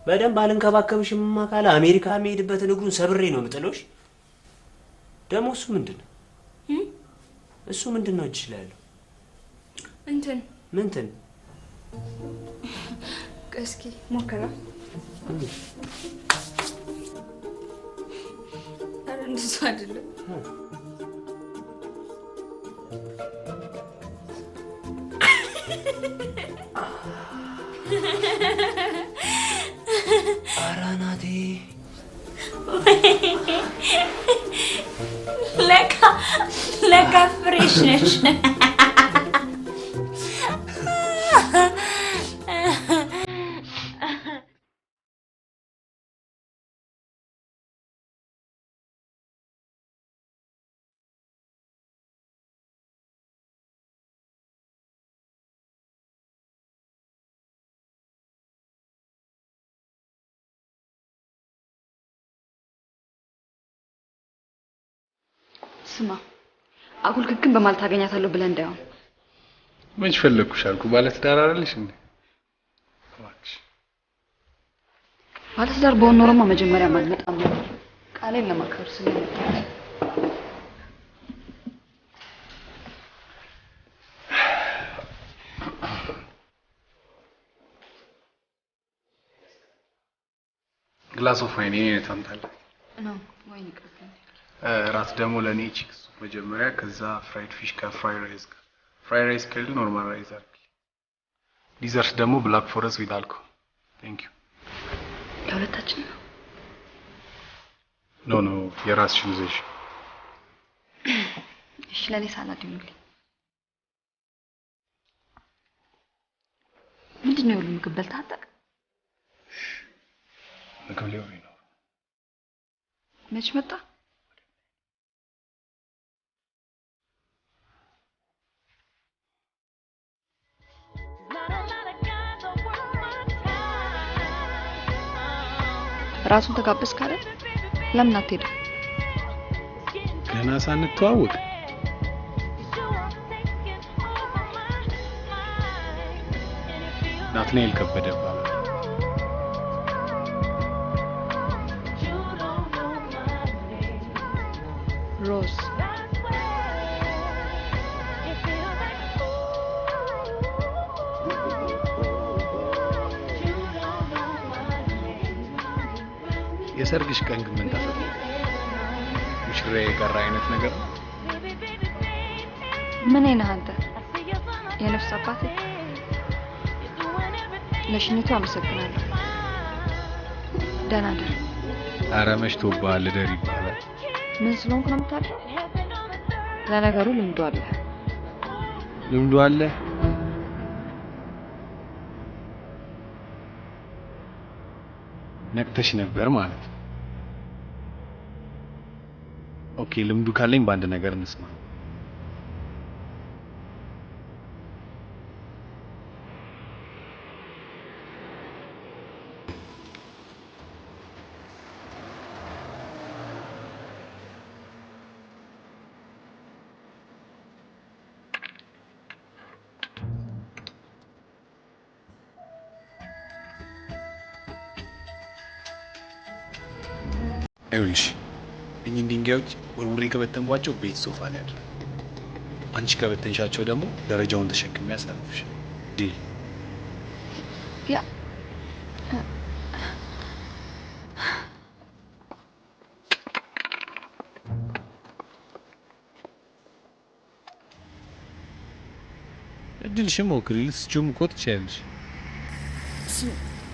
በደንብ አልንከባከብሽማ ካለ አሜሪካ የሚሄድበትን እግሩን ሰብሬ ነው የምጥለውሽ። ደግሞ እሱ ምንድነው? እሱ ምንድነው እጅሽ ላይ ያለው? እንትን ምንትን? እስኪ ሞከራ። አረ እንደሱ አይደለም። አራናቴ ለካ ፍሬሽ ነሽ። ስማ አጉል ግግም በማለት ታገኛታለሁ ብለህ እንዳይሆን። ምን ፈለኩሽ አልኩ? ባለትዳር አይደለሽ እንዴ? ባለትዳር በሆነ ኖሮማ መጀመሪያ አልመጣም ነበር። ቃሌን ለማክበር ስለመጣሁ ግላስ ኦፍ ዋይን የኔ ታምጣለ ነው ወይን ይቀርብኝ። ራት ደግሞ ለኔ ቺክስ መጀመሪያ፣ ከዛ ፍራይድ ፊሽ ከፍራይ ራይስ ጋር። ፍራይ ራይስ ከሌለ ኖርማል ራይስ አድርጊ። ዲዘርት ደግሞ ብላክ ፎረስት ዊዝ አልኮሆል። ቴንክ ዩ። ለሁለታችን ነው? ኖ የራስሽን ይዘሽ። እሺ ለኔ ሳላድ ይሁንልኝ። ምንድነው ሁሉ ምግብ በልተህ አታውቅም? ምግብ ሊሆን ነው። መች መጣ? ራሱን ተጋበዝክ አይደል? ለምን አትሄድም? ገና ሳንተዋወቅ ናትናኤል ከበደ ይባላል። ሮዝ የሰርግሽ ቀን ግን ምን ተፈጠረ? ሙሽራ የቀረ አይነት ነገር ነው? ምን ነህ አንተ? የነፍስ አባቴ። ለሽኝቱ አመሰግናለሁ። ደህና ደር። ኧረ መሽቶብሃል፣ እደር ይባላል። ምን ስለሆንኩ ነው የምታድረው? ለነገሩ ልምዱ አለ። ልምዱ አለ? ነቅተሽ ነበር ማለት ነው። ኦኬ ልምዱ ካለኝ በአንድ ነገር እንስማ። ይኸውልሽ እኚህን ድንጋዮች ወርውሬ ከበተንኳቸው ቤት ሶፋ ላይ አድር፣ አንቺ ከበተንሻቸው ደግሞ ደረጃውን ተሸክሜ ያሳልፍሽ። ዲል ያ እድልሽን ሞክሪ። ልትስቺውም እኮ ትችያለሽ።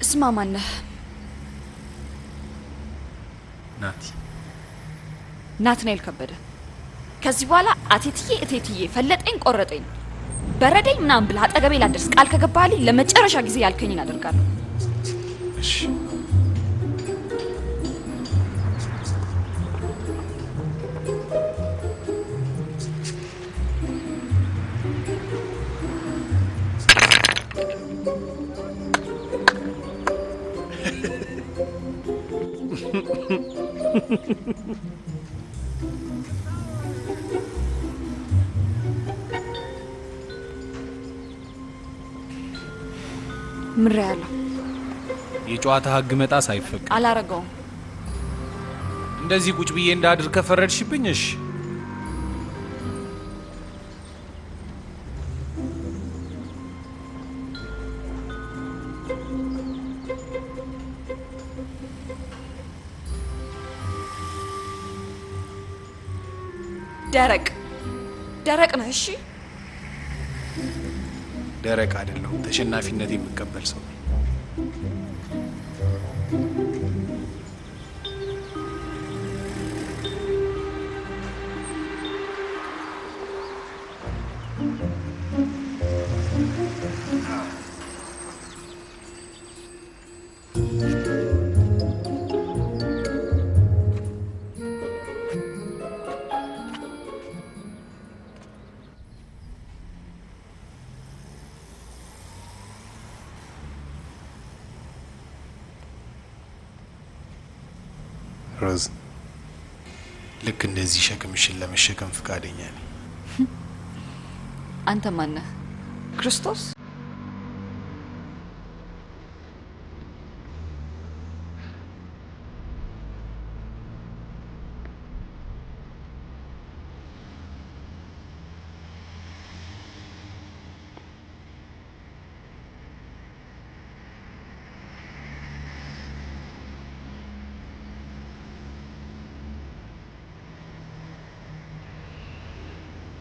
ስማ ማነህ? ናቲ ናትናኤል ከበደ። ከዚህ በኋላ አቴትዬ እቴትዬ ፈለጠኝ ቆረጠኝ በረደኝ ምናምን ብለህ አጠገቤ ላደርስ ቃል ከገባህልኝ ለመጨረሻ ጊዜ ያልከኝን አደርጋለሁ። እሺ ምሬ ያለው የጨዋታ ህግ መጣስ አይፈቅድም። አላረገውም። እንደዚህ ቁጭ ብዬ እንዳድር ከፈረድሽብኝ እሺ። ደረቅ ነህ። እሺ ደረቅ አይደለሁም። ተሸናፊነት የምቀበል ሰው ነኝ። ሮዝ ልክ እንደዚህ ሸክምሽን ለመሸከም ፈቃደኛ ነኝ። አንተ ማነህ? ክርስቶስ?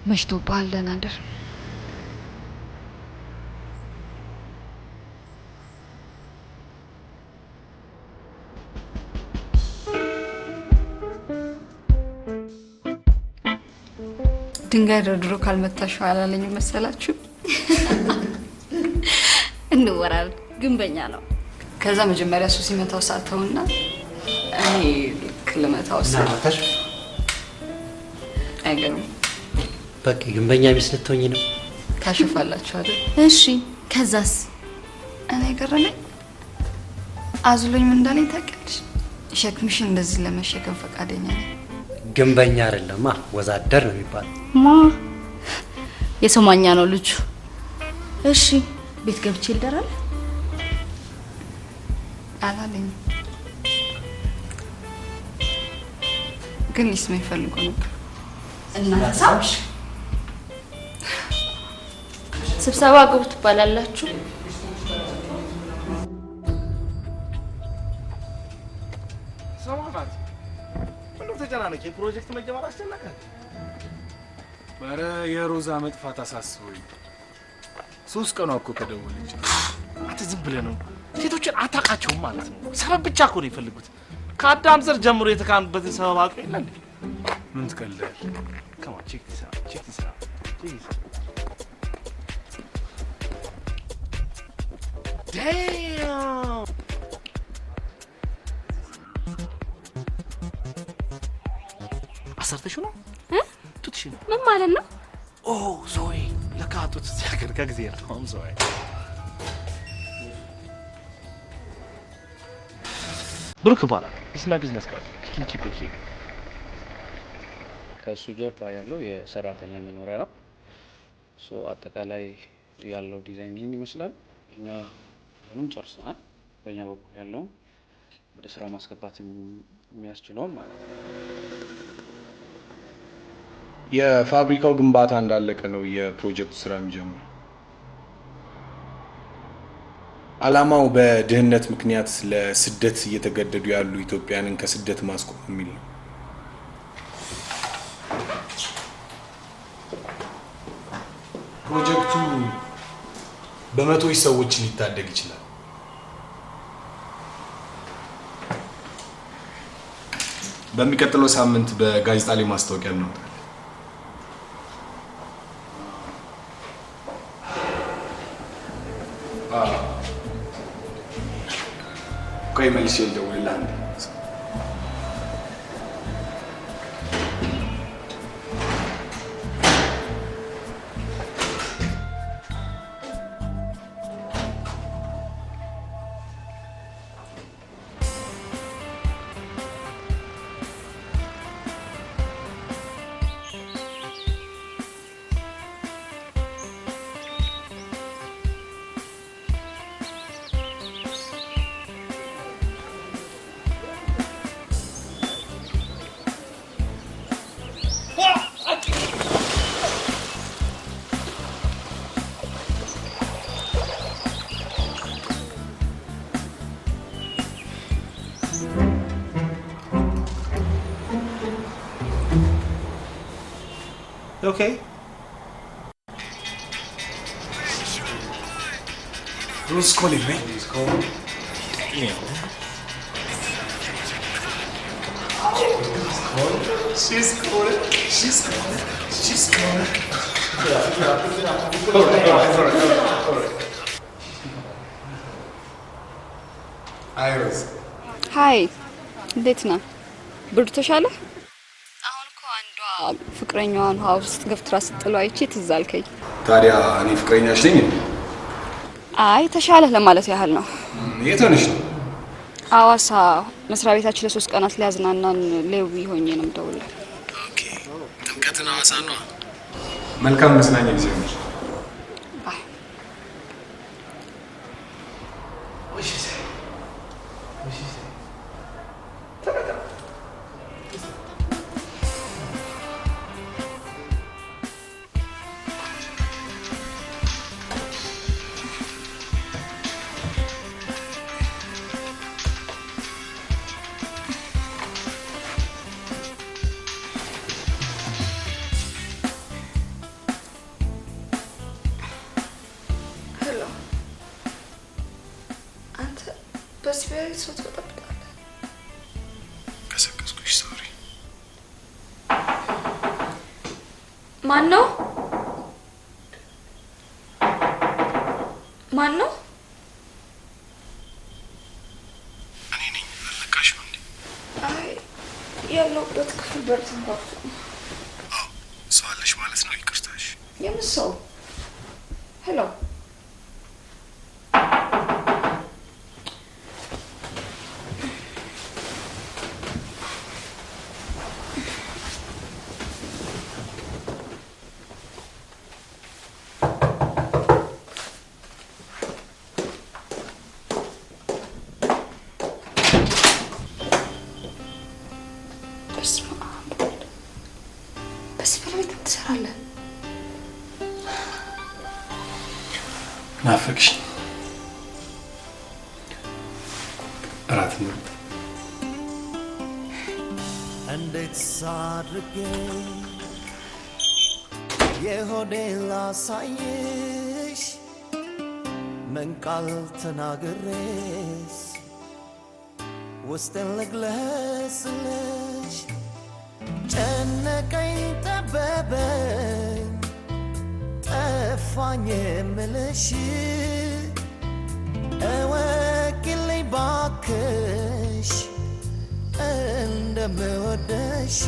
መሽቶብሃል። ደህና እደር። ድንጋይ ደርድሮ ካልመታሽው አላለኝ መሰላችሁ? እንወራል። ግንበኛ ነው። ከዛ መጀመሪያ እሱ ሲመታው ሳተውና እኔ ልክ ልመታው ሳተሽ አይገርም። በቃ ግንበኛ ሚስት ልትሆኚ ነው። ታሸፋላችሁ አይደል? እሺ ከዛስ? እኔ ገረመኝ። አዝሎኝ ምን እንዳለኝ ታውቂያለሽ? ሸክምሽን እንደዚህ ለመሸከም ፈቃደኛ ነኝ። ግንበኛ አይደለማ ወዛደር ነው የሚባለው። ማ የሶማኛ ነው ልጁ። እሺ ቤት ገብቼ ልደራል አላለኝ፣ ግን ሊስመኝ ፈልጎ ነበር። እናሳብሽ ስብሰባ ግቡ ትባላላችሁ። ሰማናት። ምንም ተጨናነቂ። ፕሮጀክት መጀመር አስጨነቀ። ኧረ የሮዛ መጥፋት አሳስቦኝ 3 ቀኗ እኮ ከደወለች። አንተ ዝም ብለህ ነው። ሴቶችን አታውቃቸውም ማለት ነው። ሰበብ ብቻ እኮ ነው የፈልጉት። ከአዳም ዘር ጀምሮ የተካኑበትን ሰበብ አውቀው የለ እንዴ? ምን ትቀልዳለህ? Come on, check this out. Check this out. Please. Damn! አሰርተሽው ነው ጡትሽን? ምን ማለት ነው? ኦ ሶሪ ለካ ጡት ሲያገር ከጊዜ ነው አም ሶሪ ብሩክ ይባላል ስና ቢዝነስ ካርድ ኪንቺ ፒሲ ከሱ ጀርባ ያለው የሰራተኛ መኖሪያ ነው አጠቃላይ ያለው ዲዛይን ምን ይመስላል እኛ ምንም ጨርሰናል በእኛ በኩል ያለው ወደ ስራ ማስገባት የሚያስችለው ማለት ነው የፋብሪካው ግንባታ እንዳለቀ ነው የፕሮጀክት ስራ የሚጀምረው አላማው በድህነት ምክንያት ለስደት እየተገደዱ ያሉ ኢትዮጵያንን ከስደት ማስቆም የሚል ነው ፕሮጀክቱ በመቶዎች ሰዎችን ሊታደግ ይችላል በሚቀጥለው ሳምንት በጋዜጣ ላይ ማስታወቂያ እናወጣለን ቆይ መልሼ ልደውልልህ Okay. Who's calling me? He's calling. Damn. She's calling. She's calling. She's calling. All right. Iris. Hi. እንዴት ነህ? ብርዱ ተሻለ? ፍቅረኛዋን ውሃ ውስጥ ገፍትራ ስትጥለው አይቼ ትዝ አልከኝ። ታዲያ እኔ ፍቅረኛሽ ነኝ? አይ ተሻለ ለማለት ያህል ነው። የት ሆነሽ ነው? አዋሳ መስሪያ ቤታችን ለ3 ቀናት ሊያዝናናን ሌዊ ሆኜ ነው የምደውለው። ኦኬ ጥምቀትን አዋሳ ነው። መልካም መዝናኛ ጊዜ ነው። ማን ነው? ማን ነው? እኔ ነኝ። አለቃሽ ነው እንዴ? አይ ያለሁበት ክፍል በር ተንኳኩቶ። አዎ ሰው አለሽ ማለት ነው። ይቅርታሽ። የምን ሰው? ሄሎ ናፈቅሽ እራት ነው እንዴት ሳድርጌ የሆዴን ላሳይሽ ምን ቃል ተናግሬስ ውስጤን ልግለጽልሽ ጨነቀኝ ጠበበኝ ጠፋኝ የምልሽ እወቂልኝ ባክሽ እንደምወደሽ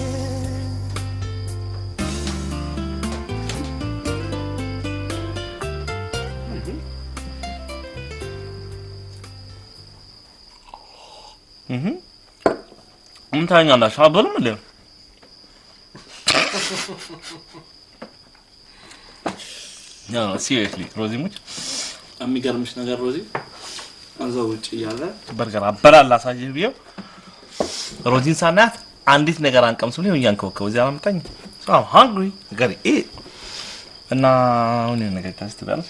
እንታኛላችሁ አበሉም እንዴ? ያ ሲሪየስሊ ሮዚ ሙች የሚገርምሽ ነገር ሮዚ አንዛው ውጭ ያለ በርገር አበላላ ሳይህ ቢው ሮዚን ሳናት አንዲት ነገር አንቀምስ ነው ያንከውከው እዚያ አምጣኝ so I'm hungry I gotta eat እና አሁን ነገር ታስተባለሽ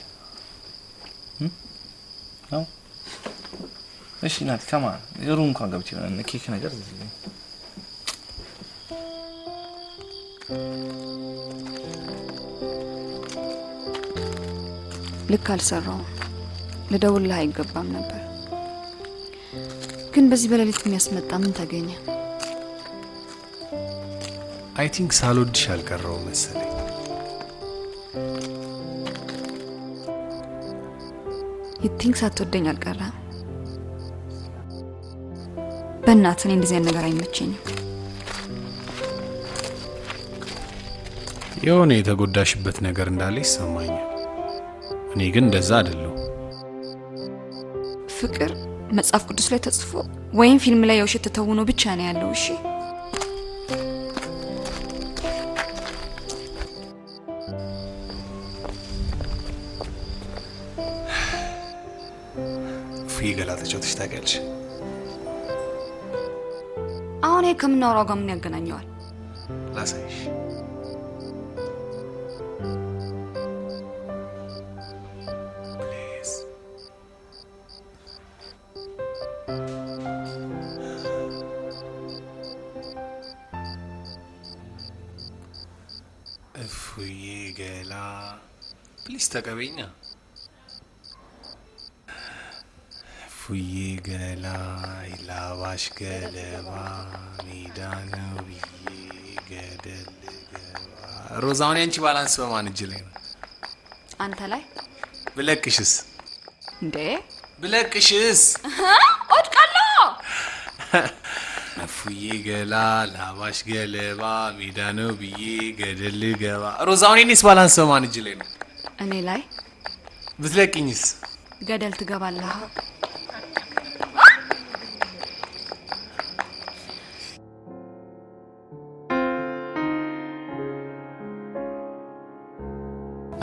ነው እሺ ናት ከማን የሩም እንኳን ገብቼ ነው ኬክ ነገር እዚህ ልክ አልሰራው ልደውልልህ አይገባም ነበር ግን በዚህ በሌሊት የሚያስመጣ ምን ታገኘ I think ሳልወድሽ አልቀረው መሰለኝ you think ሳትወደኝ አልቀረ በእናትህ እኔ እንደዚህ ነገር አይመቸኝም የሆነ የተጎዳሽበት ነገር እንዳለ ይሰማኛል እኔ ግን እንደዛ አይደለም ፍቅር መጽሐፍ ቅዱስ ላይ ተጽፎ ወይም ፊልም ላይ የውሸት ተተውኖ ብቻ ነው ያለው እሺ ፍይገላ ተጫውተሽ ታውቂያለሽ አሁን ከምናወራው ጋር ምን ያገናኘዋል ላሳይሽ ፍይገላ ፕሊዝ ተቀበይኛ ፍይገላ ይላባሽ ገለባ ሜዳ ነው ብዬ ገደል ገባ ሮዛውን ያንቺ ባላንስ በማን እጅ ላይ ነው አንተ ላይ ብለቅሽስ እንዴ ብለቅሽስ ወድቃለሁ ፍይገላ ላባሽ ገለባ ሜዳ ነው ብዬ ገደል ገባ ሮዛውን የኔስ ባላንስ በማን እጅ ላይ ነው እኔ ላይ ብትለቅኝስ ገደል ትገባለህ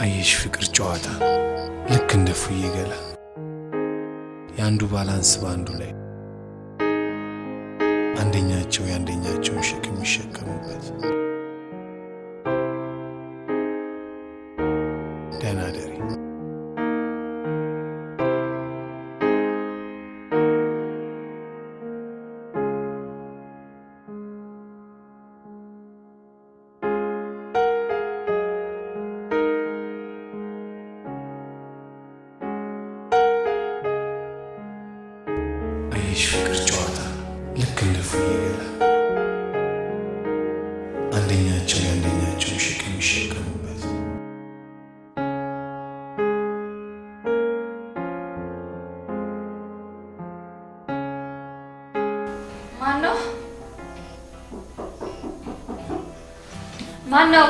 አየሽ ፍቅር ጨዋታ ልክ እንደ ፍይገላ ያንዱ ባላንስ ባንዱ ላይ አንደኛቸው ያንደኛቸውን ሸክም ይሸከሙበት ደህና ደሪ አየሽ ፍቅር ጨዋታ ልክ እንደ ፍይገላ አንደኛቸው ያንደኛቸውን ሸክም ይሸከሙበት ማነው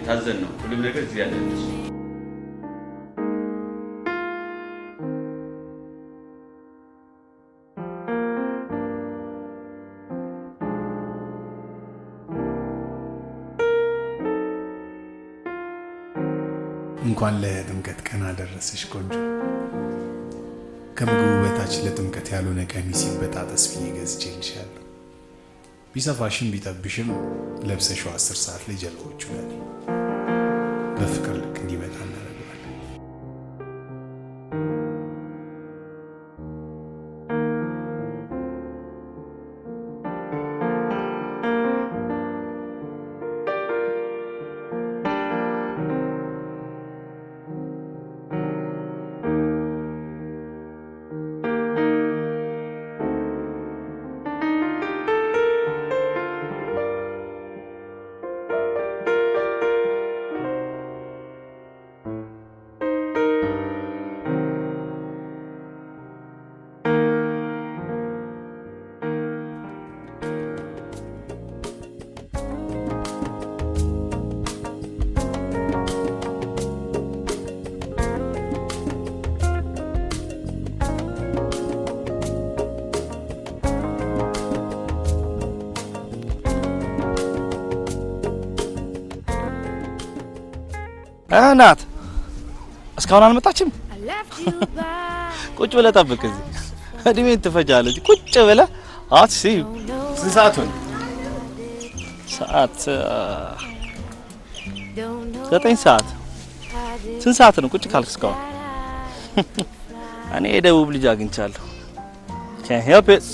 ታዘን ነው ሁሉም ነገር እዚህ ያለ እንኳን ለጥምቀት ቀን አደረሰሽ ቆንጆ ከምግቡ በታች ለጥምቀት ያልሆነ ቀሚስ ይበጣጠስ ብዬ ገዝቼልሻለሁ ቢሰፋሽም ቢጠብሽም ለብሰሽው 10 ሰዓት ላይ ጀልባዎቹ ላይ በፍቅር ልክ እንዲመጣ እናደርጋለን ናት እስካሁን አልመጣችም? ቁጭ ብለህ ጠብቅ እዚህ እድሜን ትፈጃለች ቁጭ ብለህ አትሲ ስንት ሰዓት ሆነ? ሰዓት 9 ሰዓት ስንት ሰዓት ነው ቁጭ ካልክ እስካሁን? እኔ የደቡብ ልጅ አግኝቻለሁ can't help it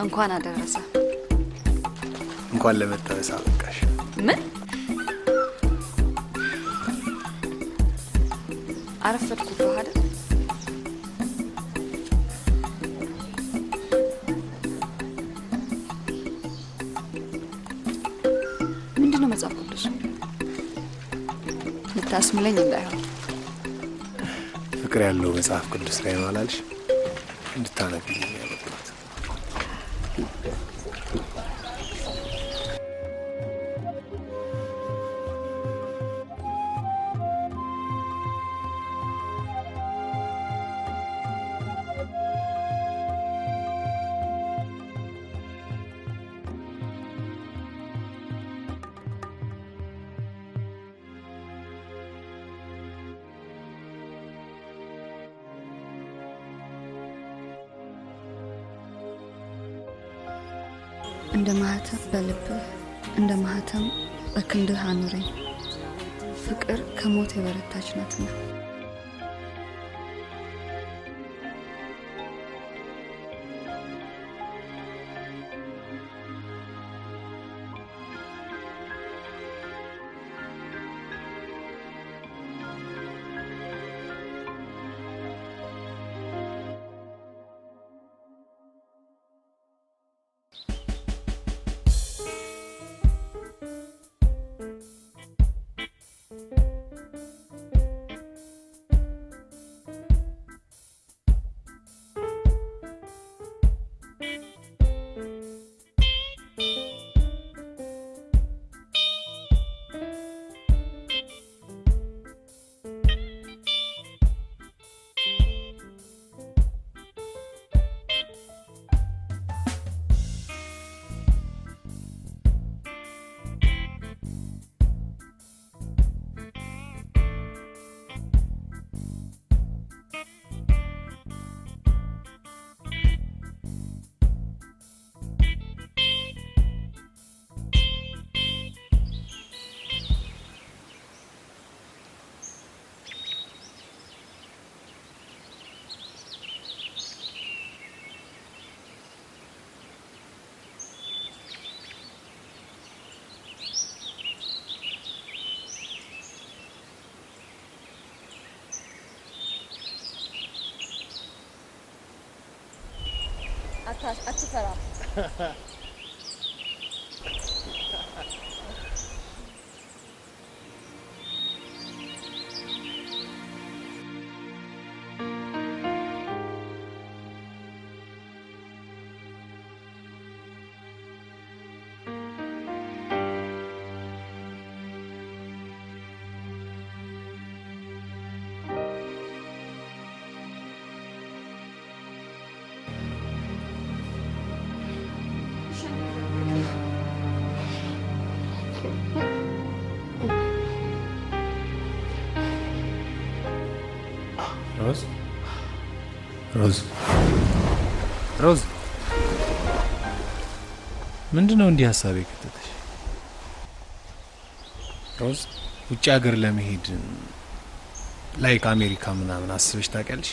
እንኳን አደረሰ እንኳን ለመታወስ አበቃሽ ምን አረፈድኩ አይደል ምንድነው መጽሐፍ ቅዱስ ልታስምለኝ እንዳይሆን ፍቅር ያለው መጽሐፍ ቅዱስ ላይ ነው አላልሽ እንድታነብኝ ያለበት እንደ ማህተም በልብህ እንደ ማህተም በክንድህ አኑረኝ ፍቅር ከሞት የበረታች ናትና አትፈራ ሮዝ ምንድነው እንዲህ ሐሳብ የከተተሽ? ሮዝ ውጭ ሀገር ለመሄድ ላይክ አሜሪካ ምናምን አስበሽ ታውቂያለሽ?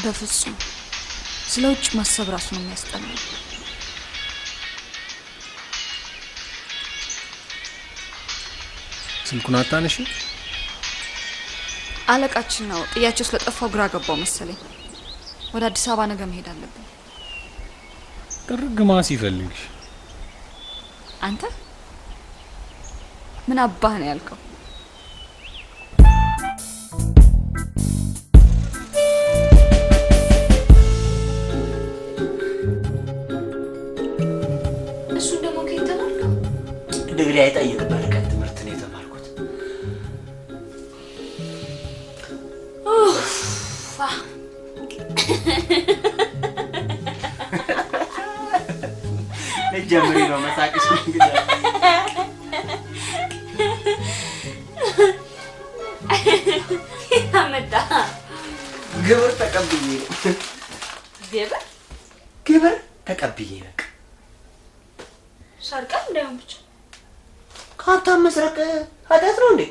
በፍጹም ስለ ውጭ ማሰብ ራሱ ነው የሚያስጠላው። ስልኩን አታነሺ? አለቃችን ነው ጥያቸው ስለጠፋው ግራ ገባው መሰለኝ። ወደ አዲስ አበባ ነገ መሄድ አለብን። ቅርግማ ሲፈልግሽ አንተ ምን አባህ ነው ያልከው? እሱ ደግሞ ከይተናልከው ድግሪ አይጠይቅም። በርቀት ትምህርት ነው የተማርኩት። ለጀምሪ ነው መሳቅሽ እንግዲህ አመጣ ግብር ተቀብዬ ግብር ተቀብዬ በቃ ሰርቃ እንደውም ብቻ ከሀብታም መስረቅ ኃጢአት ነው እንዴ?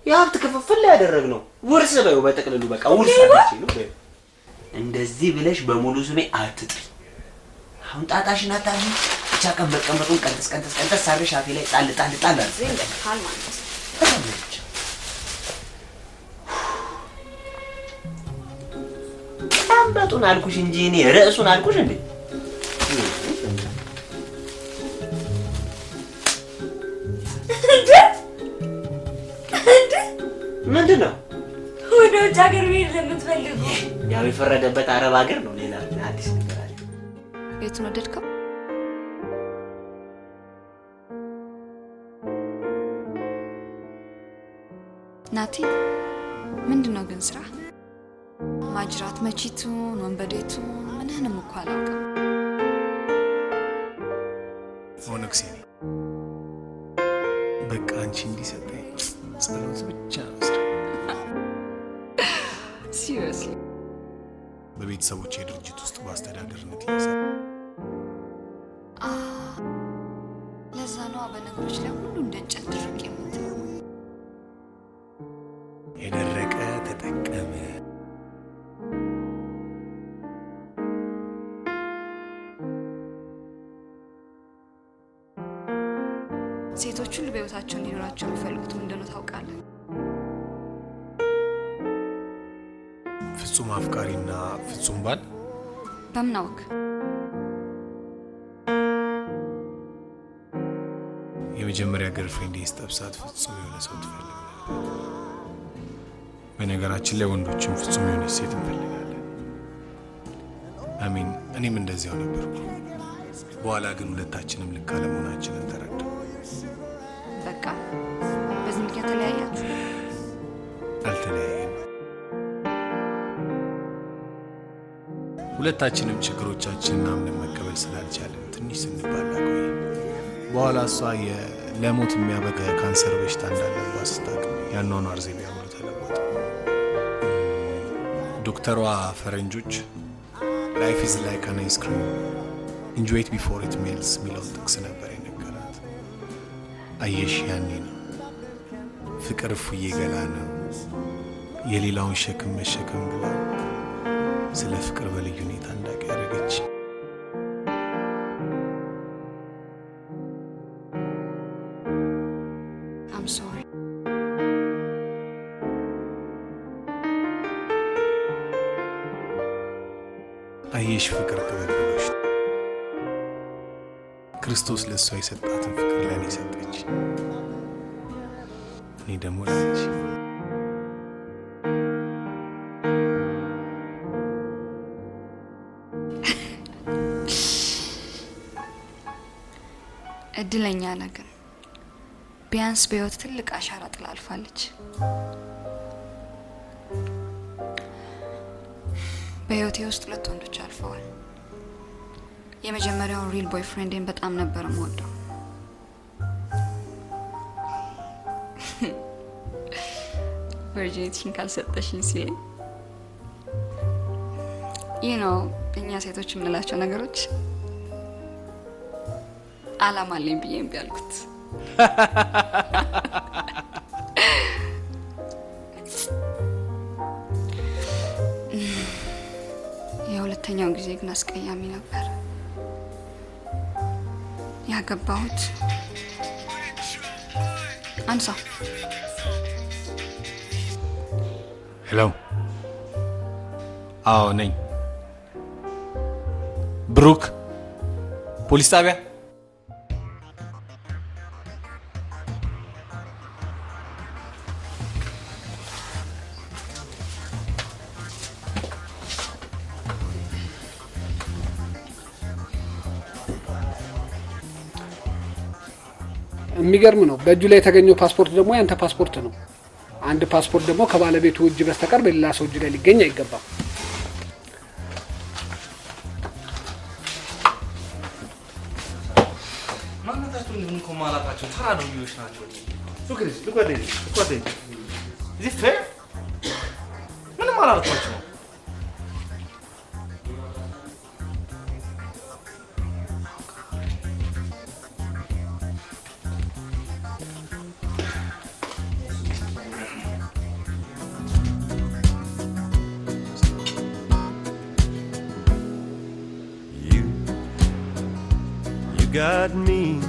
የሀብት ክፍፍል ላይ ያደረግነው ውርስ በይው። በጠቅልሉ በቃ ውርስ አለችኝ ነው በይው። እንደዚህ ብለሽ በሙሉ ስሜ አትጥሪ። አሁን ጣጣሽን አታሚ። ብቻ ቀንበጡን ቀንጠስ አድርገሽ አፌ ላይ ጣል አለ ዘንድ ካል ማለት ተሰምነች። ቀንበጡን አልኩሽ እንጂ እኔ ርዕሱን አልኩሽ እንዴ? ምንድን ነው? ወደ ውጭ ሀገር መሄድ ለምትፈልጉ ያው የፈረደበት አረብ ሀገር ነው። ሌላ አዲስ ነገር አለ? ቤቱን ወደድከው? ናቲ ምንድነው ግን ስራ? ማጅራት መቺቱን ወንበዴቱን ምንህንም እኮ አላውቅም። ኦነክሴ በቃ አንቺ እንዲሰጠኝ ጸሎት ብቻ ነው ስራ። ሲሪየስሊ በቤተሰቦቼ ድርጅት ውስጥ በአስተዳደርነት እየሰራ ለዛ ነው በነገሮች ላይ ሁሉ እንደ እንጨት ድርቅ የምትለው። የደረቀ ተጠቀመ። ሴቶች ሁሉ በህይወታቸው እንዲኖራቸው የሚፈልጉት ምንድነው ታውቃለህ? ፍጹም አፍቃሪና ፍጹም ባል። በምን አውቅ? የመጀመሪያ ገርልፍሬንድ ስጠብሳት ፍጹም የሆነ ሰው ትፈልግ ነበር። በነገራችን ላይ ወንዶችም ፍጹም የሆነች ሴት እንፈልጋለን። አሚን እኔም እንደዚያው ነበርኩ። በኋላ ግን ሁለታችንም ልክ አለመሆናችንን ተረዳሁ። በቃ በዚህ ምክንያት ተለያያችሁ? አልተለያየንም። ሁለታችንም ችግሮቻችንን አምነን መቀበል ስላልቻለን ትንሽ ስንባላ ቆየ። በኋላ እሷ ለሞት የሚያበቃ የካንሰር በሽታ እንዳለባት ስታውቅ ያኗኗር ዘይቤዋ ሙሉ ተለወጠ። ዶክተሯ ፈረንጆች ላይፍ ኢዝ ላይክ አን አይስክሪም ኢንጆይ ኢት ቢፎር ኢት ሜልትስ የሚለውን ጥቅስ ነበር የነገራት። አየሽ ያኔ ነው ፍቅር እፉዬ ገላ ነው የሌላውን ሸክም መሸከም ብላ ስለ ፍቅር በልዩ ሁኔታ እንዳውቅ ያደረገች። I'm sorry. አየሽ ፍቅር ቅብብሎሽ ክርስቶስ ለእሷ የሰጣትን ፍቅር ለእኔ ሰጠች፣ እኔ ደግሞ ለአንቺ። እድለኛ ነገር ቢያንስ በህይወት ትልቅ አሻራ ጥላ አልፋለች። በህይወቴ ውስጥ ሁለት ወንዶች አልፈዋል። የመጀመሪያው ሪል ቦይፍሬንዴን በጣም ነበር የምወደው። ቨርጂኒቲን ካልሰጠሽኝ ሲለኝ ይህ ነው እኛ ሴቶች የምንላቸው ነገሮች አላማ አለኝ ብዬ እምቢ አልኩት። አብዛኛው ጊዜ ግን አስቀያሚ ነበር። ያገባሁት አንሳ። ሄሎ። አዎ ነኝ። ብሩክ ፖሊስ ጣቢያ። የሚገርም ነው። በእጁ ላይ የተገኘው ፓስፖርት ደግሞ ያንተ ፓስፖርት ነው። አንድ ፓስፖርት ደግሞ ከባለቤቱ እጅ በስተቀር በሌላ ሰው እጅ ላይ ሊገኝ አይገባም። ማንነታቸው ምን ኮማላታቸው ተራ ነው ልጆች ናቸው። ሱክሪስ ልቆዴ እዚህ ፈ ምንም አላልኳቸው። Got me,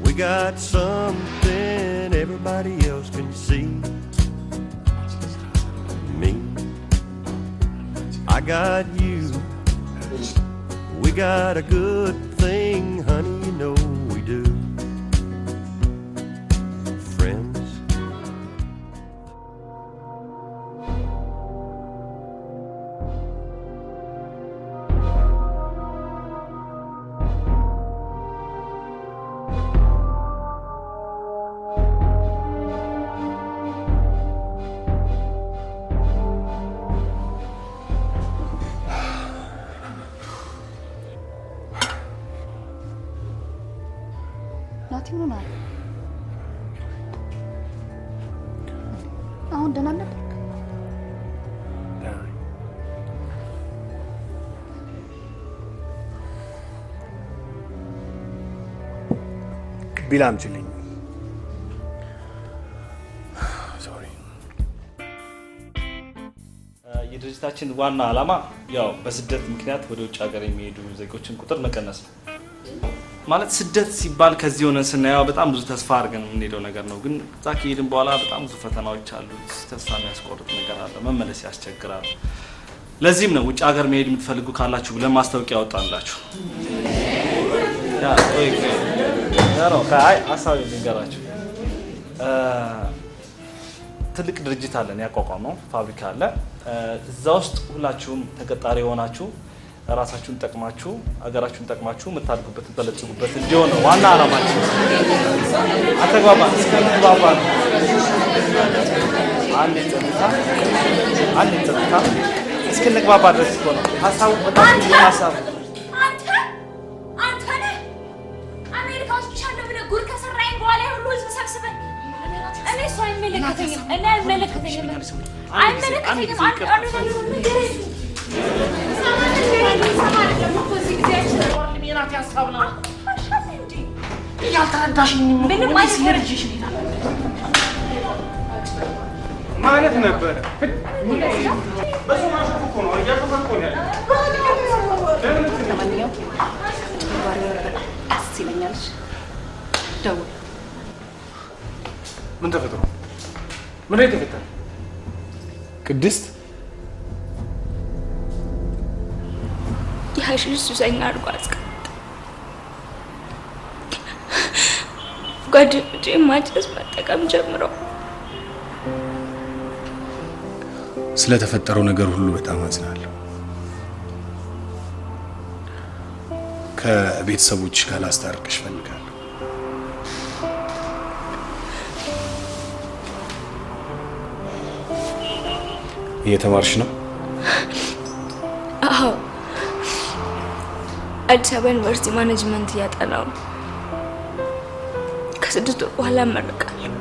we got something everybody else can see. Me, I got you, we got a good thing, honey, you know we do. Friends. ናቲ ምን አለ? አሁን ደህና ነህ? ቢላ አምጪልኝ። የድርጅታችን ዋና ዓላማ ያው በስደት ምክንያት ወደ ውጭ ሀገር የሚሄዱ ዜጎችን ቁጥር መቀነስ ነው። ማለት ስደት ሲባል ከዚህ ሆነን ስናየው በጣም ብዙ ተስፋ አድርገን የምንሄደው ነገር ነው። ግን እዛ ከሄድን በኋላ በጣም ብዙ ፈተናዎች አሉት። ተስፋ የሚያስቆርጥ ነገር አለ። መመለስ ያስቸግራል። ለዚህም ነው ውጭ ሀገር መሄድ የምትፈልጉ ካላችሁ ብለን ማስታወቂያ ያወጣላችሁ። ሀሳብ ልንገራችሁ። ትልቅ ድርጅት አለን ያቋቋመው ፋብሪካ አለ። እዛ ውስጥ ሁላችሁም ተቀጣሪ የሆናችሁ ራሳችሁን ጠቅማችሁ አገራችሁን ጠቅማችሁ የምታድጉበት ተለጽጉበት እንዲሆን ነው ዋና ዓላማችን። አተግባባ እስከምትግባባ አንድ ጸጥታ እስክንግባባ ድረስ እኮ ነው ሀሳቡ። በጣም ብዙ ሀሳብ አንተ ነህ አሜሪካ ወስድሻለሁ ብለህ ጉድ ከሰራኝ በኋላ ሁሉ ህዝብ ሰብስበን እኔ እሱ አይመለከተኝም አይመለከተኝም። ማለት ነበረ ምን ተፈጥሮ ምን የተፈጠረ? ቅድስት የሀሺሽ ሱሰኛ አድርጎ አስቀምጥ። ጓደኞቼ ማጨስ መጠቀም ጀምረው። ስለተፈጠረው ነገር ሁሉ በጣም አዝናለሁ። ከቤተሰቦች ጋር ላስታርቅሽ እፈልጋለሁ። እየተማርሽ ነው? አዎ፣ አዲስ አበባ ዩኒቨርሲቲ ማኔጅመንት እያጠናሁ ነው። ከ6 ወር በኋላ እመረቃለሁ።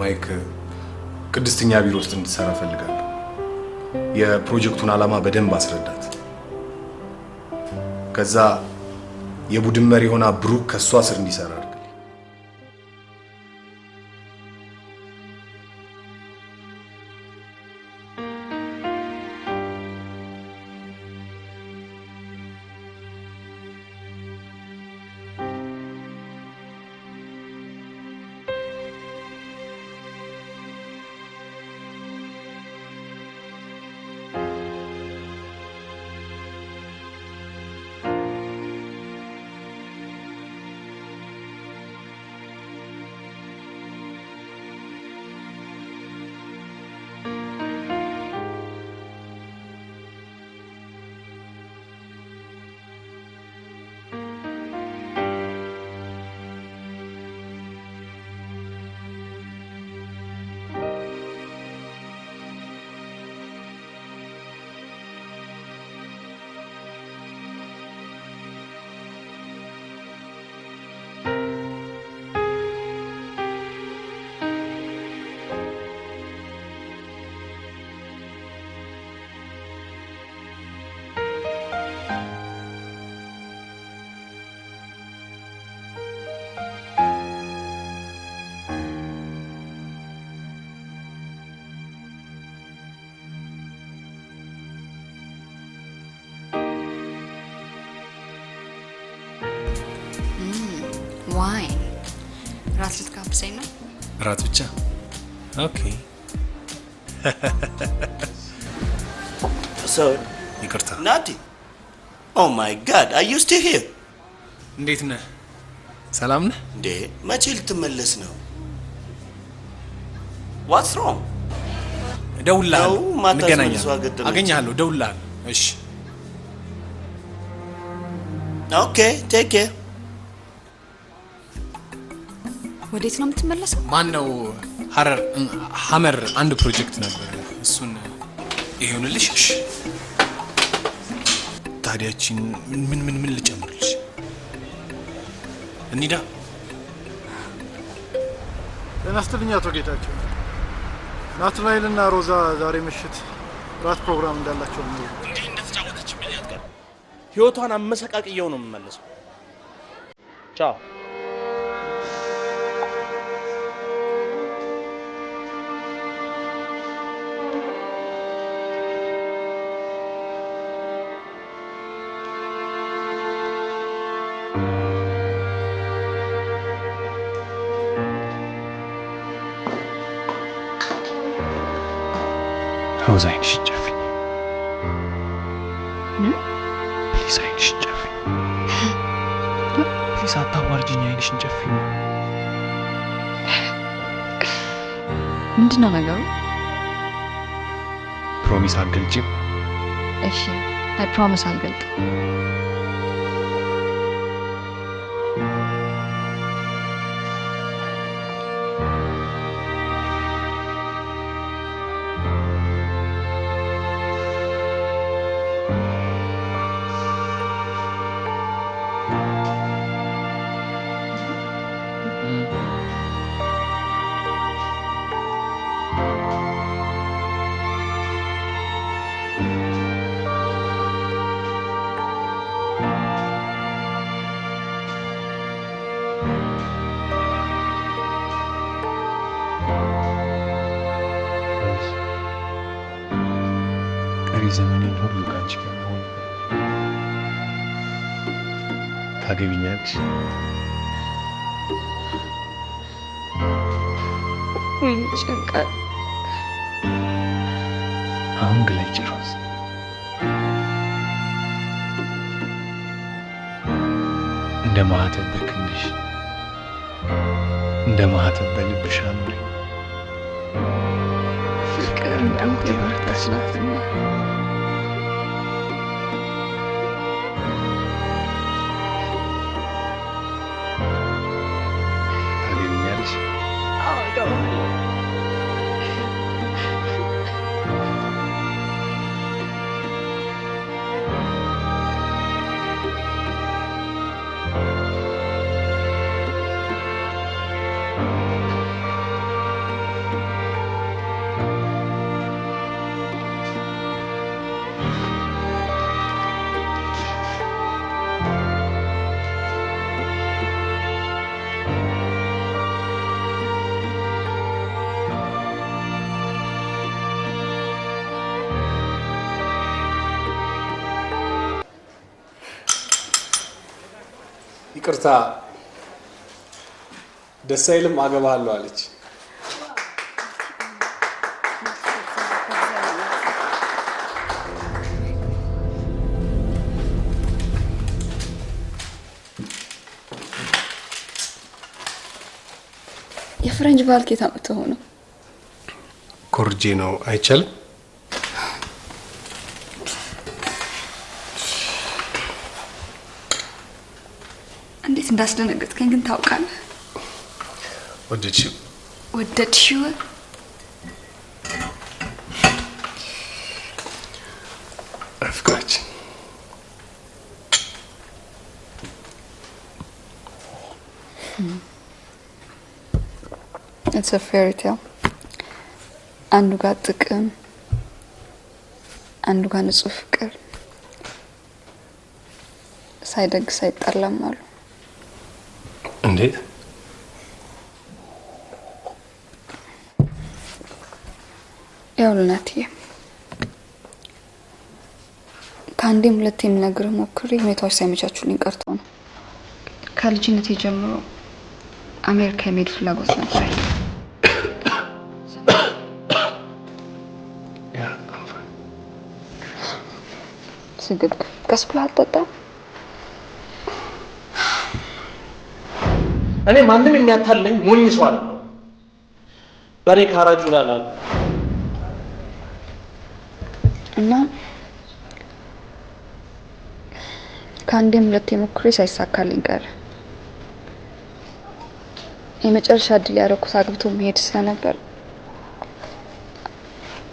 ማይክ፣ ቅድስተኛ ቢሮ ውስጥ እንድትሰራ እፈልጋለሁ። የፕሮጀክቱን ዓላማ በደንብ አስረዳት። ከዛ የቡድን መሪ ሆና ብሩክ ከሷ ስር እንዲሰራ አድርግ። ዋይ ራት ልትጋብዘኝ ነው? ራት ብቻ? ኦኬ። So, ይቅርታ። Nati. Oh my God, are you still here? እንዴት ነህ? ሰላም ነህ? እንዴ መቼ ልትመለስ ነው? What's wrong? እደውልልሃለሁ። እንገናኛለን። ማታስመልሰው አገጠመች። አገኘሃለሁ። እደውልልሃለሁ። እሺ። Okay, take care. ወዴት ነው የምትመለሰው? ማን ነው? ሀመር አንድ ፕሮጀክት ነበር። እሱን ይሁንልሽ። እሺ። ታዲያችን ምን ልጨምርልሽ? እንሂዳ። ጤና ይስጥልኝ አቶ ጌታቸው። ናትናኤልና ሮዛ ዛሬ ምሽት ራት ፕሮግራም እንዳላቸው ነው። እንዲህ እንደተጫወተችብኝ አትቀር። ህይወቷን አመሰቃቅየው ነው የምመለሰው። ቻው። ሮዛ አይንሽን ጨፍኝ ፕሊዝ፣ አይንሽን ጨፍኝ ፕሊዝ፣ አታዋርጅኝ። አይንሽን ጨፍኝ። ምንድነው ነገሩ? ፕሮሚስ አትገልጪም? እሺ፣ አይ ፕሮሚስ አልገልጥም። ዘመኔን ሁሉ ካንቺ ጋር መሆን ታገቢኛለሽ? ወይ ጭንቀት። አሁን ግለጪ ሮዝ። እንደ ማህተብ በክንድሽ፣ እንደ ማህተብ በልብሽ አኑሪ። ፍቅር እንዳንተ የበረታች ናትና ይቅርታ ደስ አይልም አገባለሁ አለች። የፍሬንች ባህል ኬታ መጥተው ነው ኮርጄ ነው አይቻልም። እንዴት እንዳስደነገጥከኝ ግን ታውቃለህ። ወደድሽው? አፍቃችን It's a fairy tale. አንዱ ጋር ጥቅም፣ አንዱ ጋር ንጹህ ፍቅር ሳይደግ ሳይጣላም አሉ። እንዴት? ያውልናትዬ ከአንዴም ሁለቴም ልነግርህ ሞክሬ ሁኔታዎች ሳይመቻቹልኝ ቀርተው ነው። ከልጅነቴ ጀምሮ አሜሪካ የመሄድ ፍላጎት ነበር። ስግብግብ ቀስ ብለህ አትጠጣም? እኔ ማንም የሚያታለኝ ሞኝ ሰው አይደለም። በሬ ካራጁ ይላል እና ከአንዴም ሁለቴ ሞክሬ ሳይሳካልኝ ቀረ። የመጨረሻ እድል ያደረኩት አግብቶ መሄድ ስለነበር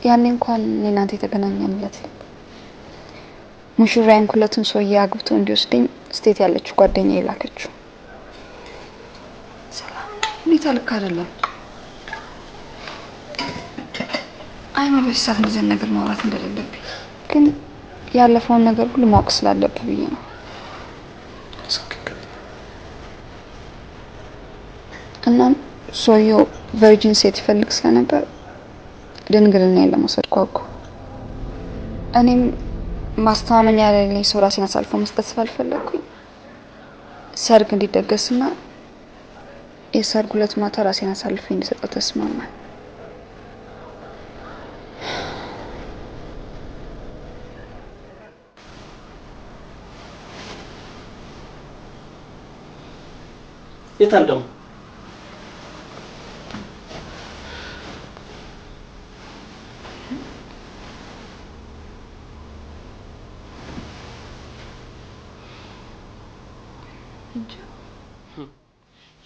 ያኔ እንኳን እናንተ የተገናኘንለት ሙሽራዬን ኩለቱን ሰውዬ አግብቶ እንዲወስደኝ ስቴት ያለችው ጓደኛዬ ላከችው። ሁኔታ ልክ አይደለም። አይመበሽ ሰዓት እንደዚህ ነገር ማውራት እንደሌለብኝ ግን ያለፈውን ነገር ሁሉ ማወቅ ስላለብኝ ብዬ ነው። እናም ሰውዬው ቨርጂን ሴት ይፈልግ ስለነበር ድንግልናዬን ለመውሰድ ጓጓ። እኔም ማስተማመኛ ያለኝ ሰው ራሴን አሳልፎ መስጠት ስላልፈለኩኝ ሰርግ እንዲደገስና የሰርግ ዕለት ማታ ራሴን አሳልፌ እንድሰጠው ተስማማን። የታል ደግሞ?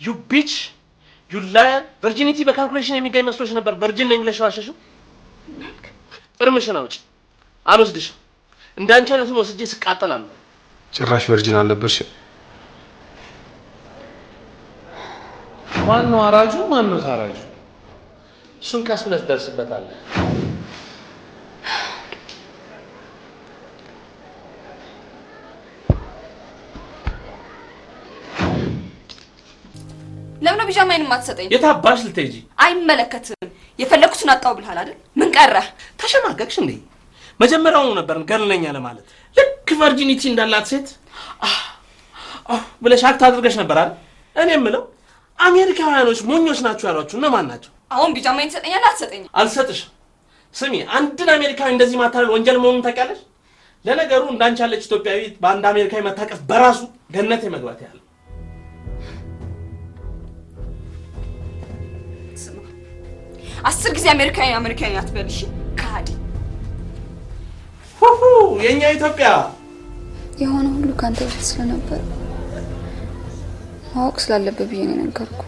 ዩ ቢች ዩ ላየር። ቨርጂኒቲ በካልኩሌሽን የሚገኝ መስሎሽ ነበር። ቨርጂን ነኝ ብለሽ ዋሸሽው። እርምሽን አውጪ። አልወስድሽም። እንዳንቺ አይነቱን ወስጄ ስቃጠላለሁ። ጭራሽ ቨርጂን አልነበርሽም። ማን ነው አራጁ? ማን ነው ታራጁ? እሱን ቀስ ብለህ ትደርስበታለህ። ለምን ነው ቢጃማዬን የማትሰጠኝ? የታባሽ ልትሄጂ? አይመለከትም። የፈለኩትን አጣው ብለሃል አይደል? ምን ቀረ? ተሸማቀቅሽ እንዴ? መጀመሪያውኑ ነበር ገለኛ ለማለት። ልክ ቨርጂኒቲ እንዳላት ሴት ብለሽ አክት አድርገሽ ነበር አይደል? እኔ የምለው አሜሪካውያኖች ሞኞች ናቸው ያሏችሁ እነማን ናቸው? አሁን ቢጃማዬን ትሰጠኛለህ አትሰጠኝም? አልሰጥሽም። ስሚ፣ አንድን አሜሪካዊ እንደዚህ ማታለል ወንጀል መሆኑን ታውቂያለሽ? ለነገሩ እንዳንቺ ያለች ኢትዮጵያዊ በአንድ አሜሪካዊ መታቀፍ በራሱ ገነት የመግባት ያህል። 10 ጊዜ አሜሪካዊ አትበልሽ ካዲ። ሁሁ የኛ ኢትዮጵያ የሆነ ሁሉ ካንተ በፊት ስለነበር ማወቅ ስላለብህ ብዬ ነው ነገርኩ።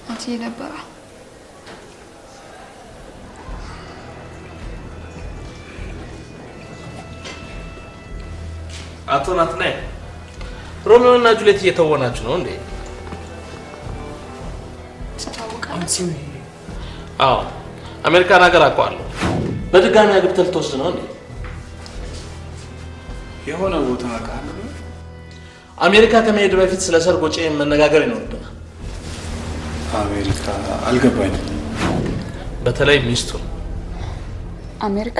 አንቺ ነበር አቶ ናትናኤል ሮሚዮ እና ጁሊየት እየተወናችሁ ነው እንዴ? አዎ አሜሪካን ሀገር አውቀዋለሁ። በድጋሚ አግብተህ ልትወስድ ነው እንዴ? የሆነ ቦታ አውቃለሁ። አሜሪካ ከመሄድ በፊት ስለ ሰርግ ወጪ መነጋገር ይኖርብናል። አሜሪካ አልገባኝም። በተለይ ሚስቱን አሜሪካ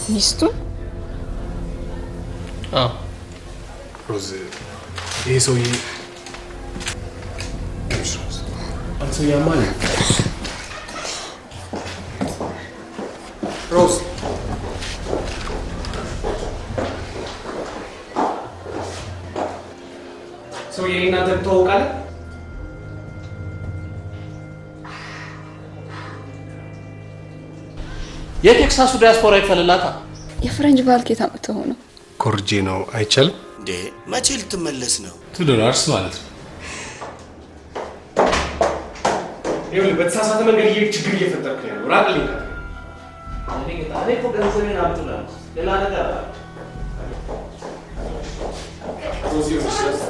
ሚስቱን ሮዝ ይሄ ሰውዬ አንተ ያማል ሮዝ ሰውዬ እናንተ ትተዋወቃለህ? የቴክሳሱ ዲያስፖራ ይፈልላታ የፍሬንች ባህል ከየት አመጣው ነው? ኮርጄ ነው አይቻልም እንዴ? መቼ ልትመለስ ነው? $2 ማለት ነው። ይኸውልህ በተሳሳተ መንገድ ችግር እየፈጠርክ ነው ያለው። ራቅልኝ። እኔ እኮ ገንዘቤን አምጡልኝ። ሌላ ነገር አለ። ሮዚ ወስደህ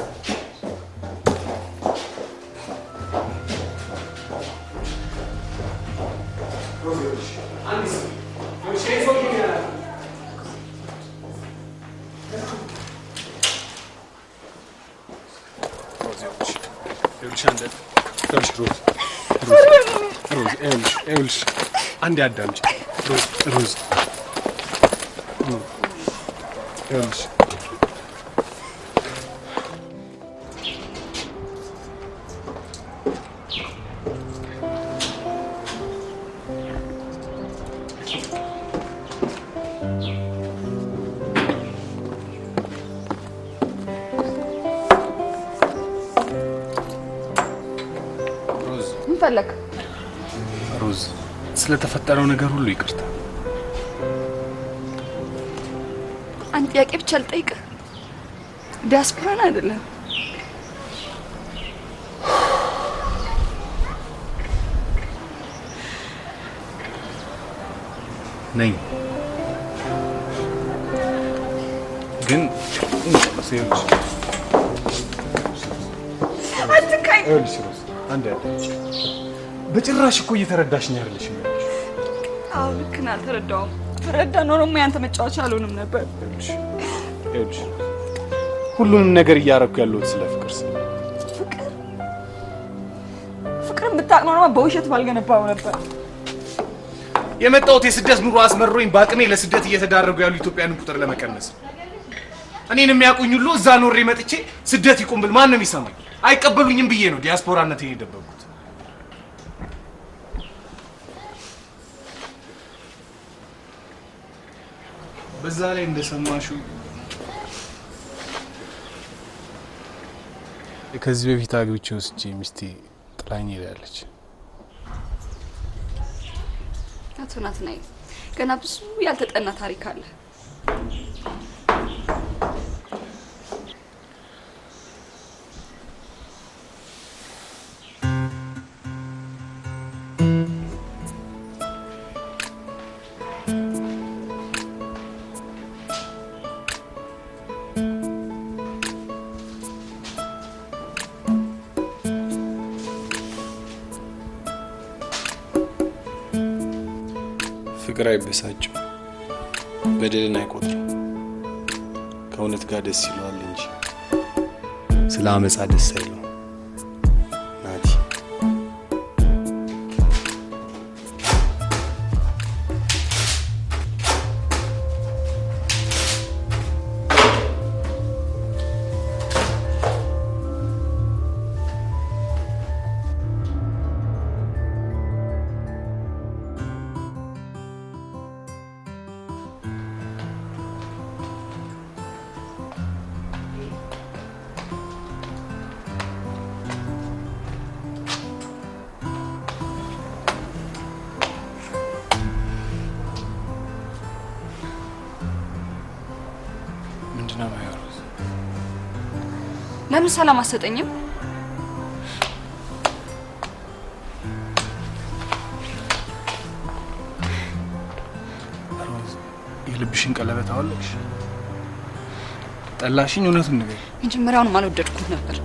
አንዴ አዳምጪ ሮዝ ይኸውልሽ ፈለክ? ሮዝ ስለተፈጠረው ነገር ሁሉ ይቅርታ። አንድ ጥያቄ ብቻ ልጠይቅህ። ዲያስፖራን አይደለም ነኝ ግን ሰዎች አትካኝ። ይኸውልሽ ሮዝ አንዴ አዳምጪ። በጭራሽ እኮ እየተረዳሽኝ አይደለሽም። አዎ ልክ ነህ፣ አልተረዳሁም። ተረዳ ኖሮማ ያንተ መጫወቻ አልሆንም ነበር። ይኸውልሽ ሁሉንም ነገር እያደረኩ ያለሁት ስለ ፍቅር ስለ ፍቅርን ብታውቅ ኖሮማ በውሸት ባልገነባው ነበር። የመጣሁት የስደት ኑሮ አስመሮኝ በአቅሜ ለስደት እየተዳረጉ ያሉ ኢትዮጵያውያንን ቁጥር ለመቀነስ ነው። እኔን የሚያውቁኝ ሁሉ እዛ ኖሬ መጥቼ ስደት ይቆም ብል ማን ነው የሚሰማኝ? አይቀበሉኝም ብዬ ነው ዲያስፖራነቴን የደበቁት። በዛ ላይ እንደሰማሽው ከዚህ በፊት አግብቼ ወስጄ ሚስቴ ጥላኝ ሄዳለች። አቶ ናትናኤል ገና ብዙ ያልተጠና ታሪክ አለ። ፍቅር አይበሳጭም፣ በደልን አይቆጥርም። ከእውነት ጋር ደስ ይለዋል እንጂ ስለ አመፃ ደስ አይለው። ናቲ ለምን ሰላም አሰጠኝም? የልብሽን ቀለበት አወለቅሽ? ጠላሽኝ? እውነቱን ንገሪኝ። መጀመሪያውንም አልወደድኩት ነበር።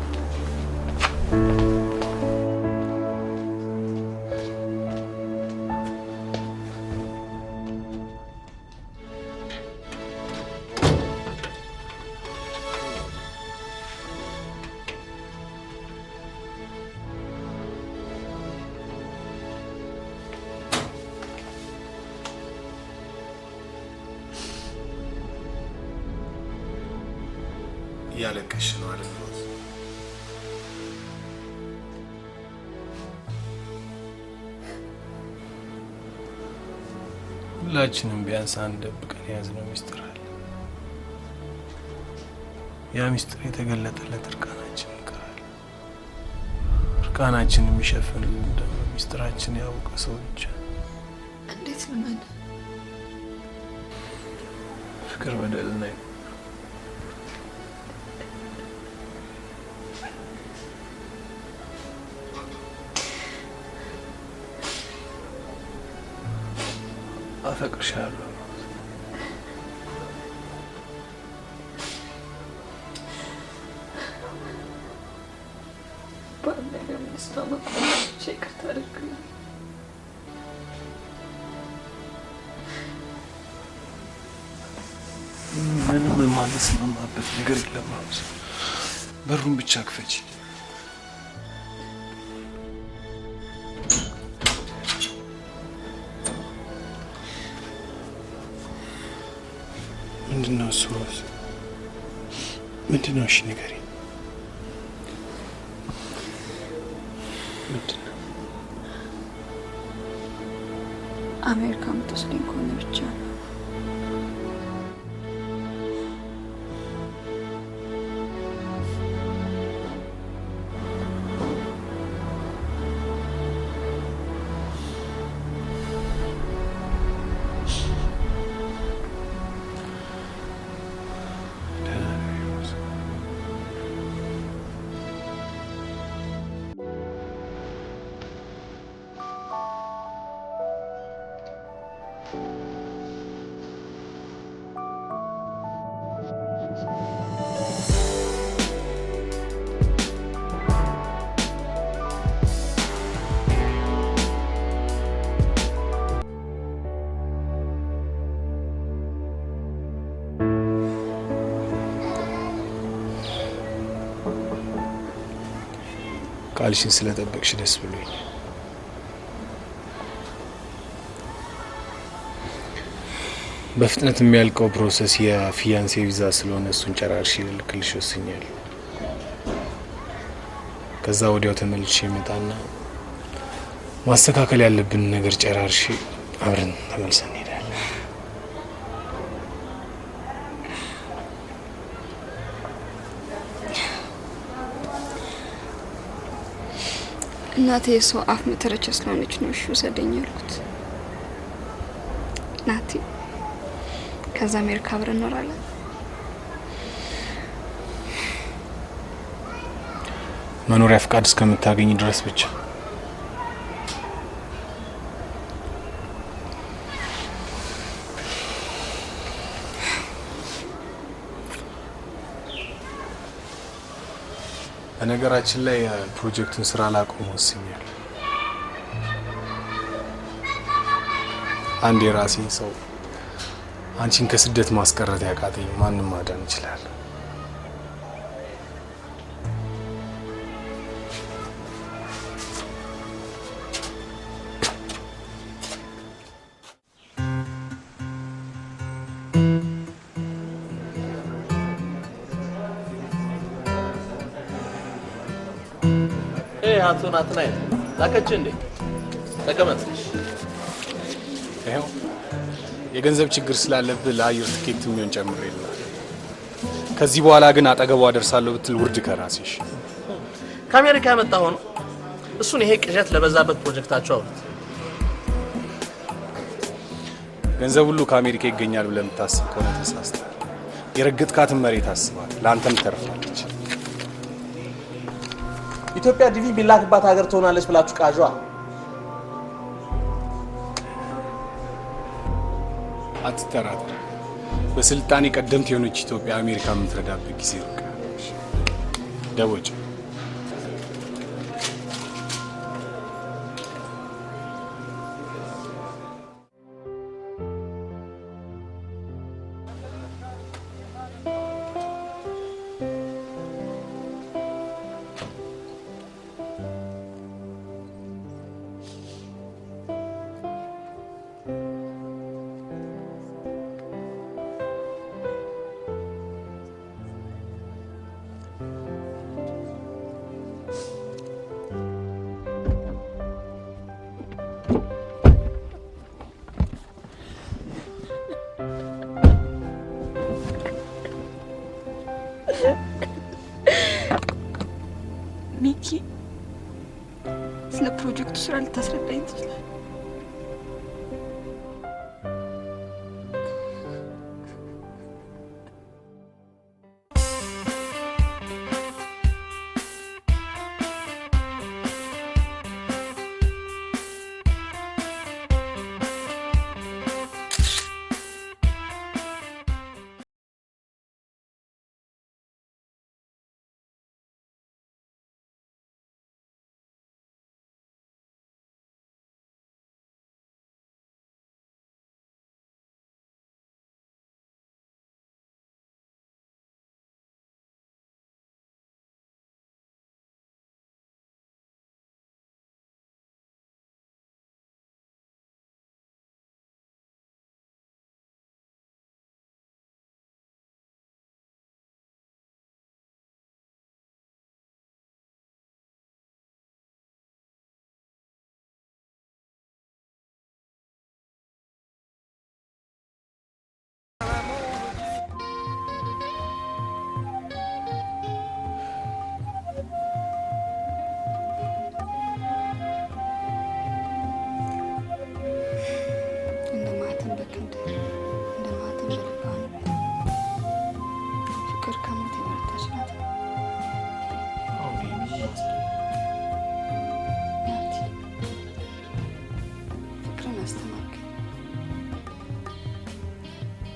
እያለቀሽ ነው አይደል? ሁላችንም ቢያንስ አንድ ደብቀን የያዝነው ሚስጥር አለ። ያ ሚስጥር የተገለጠለት እርቃናችን ይቀራል። እርቃናችን የሚሸፍንልን ደግሞ ሚስጥራችን ያወቀ ሰው ብቻ። እንዴት ልመን? ፍቅር በደል ነው። አፈቅርሻለሁ። ምንም የማንስማማበት ነገር የለም። በሩን ብቻ ክፈች። ምንድነው እሱ? ምንድነው? እሺ ንገሪኝ። ምንድነው? አሜሪካ የምትወስደኝ ከሆነ ብቻ ነው። ቃልሽን ስለጠበቅሽ ደስ ብሎኝ። በፍጥነት የሚያልቀው ፕሮሰስ የፊያንሴ ቪዛ ስለሆነ እሱን ጨራርሽ ልልክልሽ ወስኛለሁ። ከዛ ወዲያው ተመልሼ እመጣና ማስተካከል ያለብን ነገር ጨራርሽ አብረን ተመልሰን እንሄዳለን። እናቴ የሰው አፍ መተረቻ ስለሆነች ነው እሺ ውሰደኝ ያልኩት። ናቲ ከዛ አሜሪካ አብረን እንኖራለን። መኖሪያ ፍቃድ እስከምታገኝ ድረስ ብቻ። በነገራችን ላይ ፕሮጀክቱን ስራ ላቆም ወስኛለሁ። አንድ የራሴ ሰው አንቺን ከስደት ማስቀረት ያቃተኝ ማንም ማዳን ይችላል። አቶ ናትናኤል ላከች እንዴ? ተቀመጥ። ይኸው የገንዘብ ችግር ስላለብህ ለአየር ትኬት የሚሆን ጨምሬልሃል። ከዚህ በኋላ ግን አጠገቧ ደርሳለሁ ብትል ውርድ ከራስሽ። ከአሜሪካ የመጣ ሆኖ እሱን ይሄ ቅዠት ለበዛበት ፕሮጀክታቸው አውሩት። ገንዘብ ሁሉ ከአሜሪካ ይገኛል ብለህ የምታስብ ከሆነ ተሳስተሃል። የረገጥካትን መሬት አስባል፣ ለአንተም ተርፋለች። ኢትዮጵያ ዲቪ ቢላክባት ሀገር ትሆናለች ብላችሁ ቃዣ። አትጠራጠር። በስልጣኔ ቀደምት የሆነች ኢትዮጵያ አሜሪካ የምትረዳበት ጊዜ ሩቅ። ደቦጭ ሚኪ ስለ ፕሮጀክቱ ስራ ልታስረዳኝ ትችላለህ?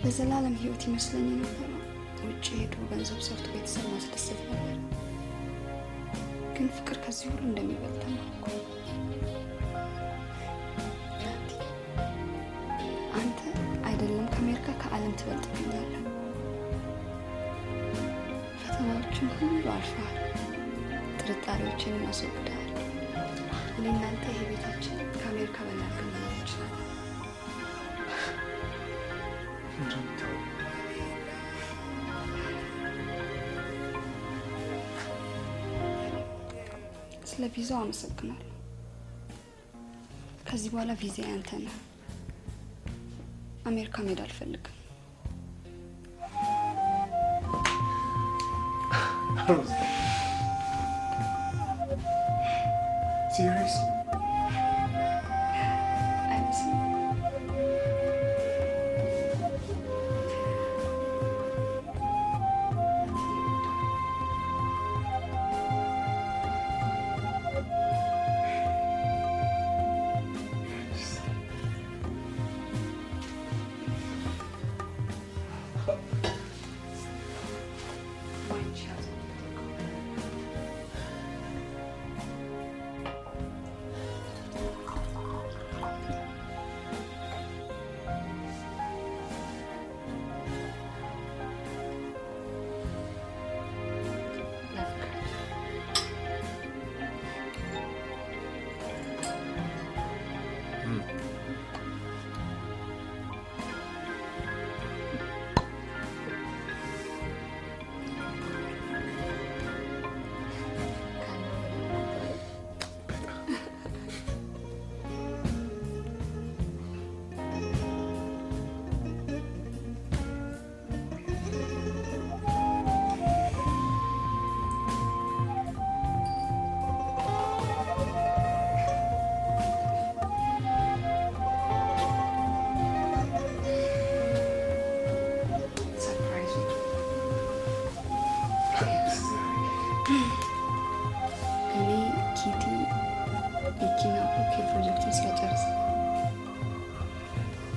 ለዘላለም ህይወት ይመስለኝ ነበር። ውጭ ሄዶ ገንዘብ ሰርቶ ቤተሰብ ማስደሰት ነበር። ግን ፍቅር ከዚህ ሁሉ እንደሚበልጥ ተማርኩ። አንተ አይደለም ከአሜሪካ ከዓለም ትበልጥብኛለህ። ፈተናዎችን ሁሉ አልፈሃል። ጥርጣሬዎችን ማስወግደሃል። እኔ እናንተ ይሄ ቤታችን ከአሜሪካ በላይ መኖር እንችላለን። ስለ ቪዛው አመሰግናለሁ። ከዚህ በኋላ ቪዛ ያንተ ነው። አሜሪካ መሄድ አልፈልግም። Seriously?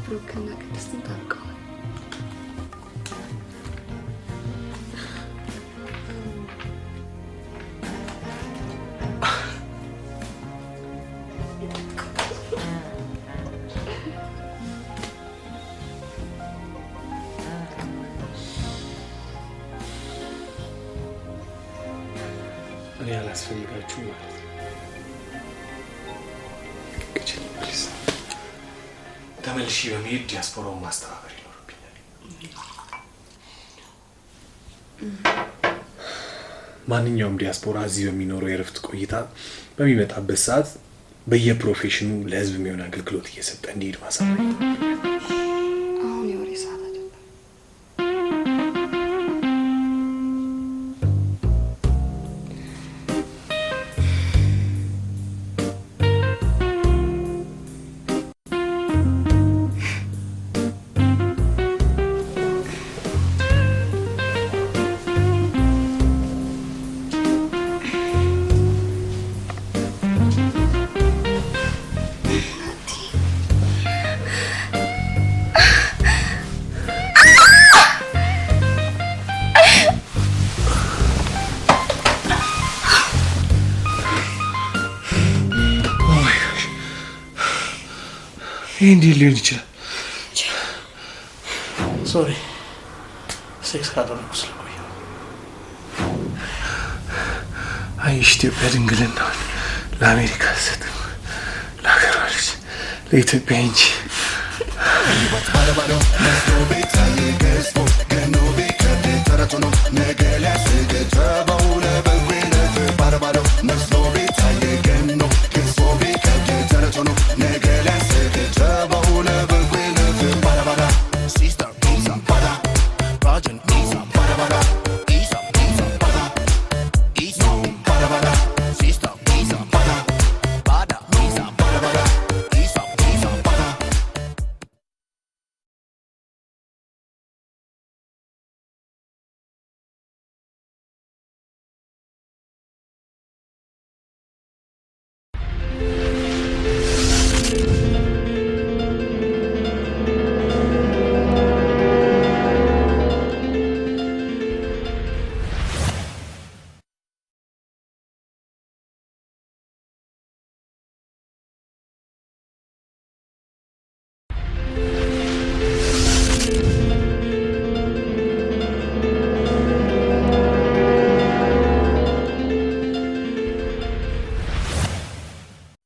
ብሩክና ቅድስትን ታርቀዋል። እኔ ያላስፈልጋችሁ ማለት ነው። ተመልሼ በመሄድ ዲያስፖራውን ማስተባበር ይኖርብኛል። ማንኛውም ዲያስፖራ እዚህ በሚኖረው የረፍት ቆይታ በሚመጣበት ሰዓት በየፕሮፌሽኑ ለህዝብ የሚሆን አገልግሎት እየሰጠ እንዲሄድ ማሳሰብ አሁን የወሬ ሰዓት አይደለም። ይህ እንዴት ሊሆን ይችላል? ሶሪ ሴክስ ካደረኩ ስለቆየሁ። አይሽ ኢትዮጵያ ድንግልናውን ለአሜሪካ አትሰጥም፣ ለሀገሯ ልጅ ለኢትዮጵያ እንጂ። ገኖ ቢከብድ ተረቱ ነው ነገ ሊያስግ ተበው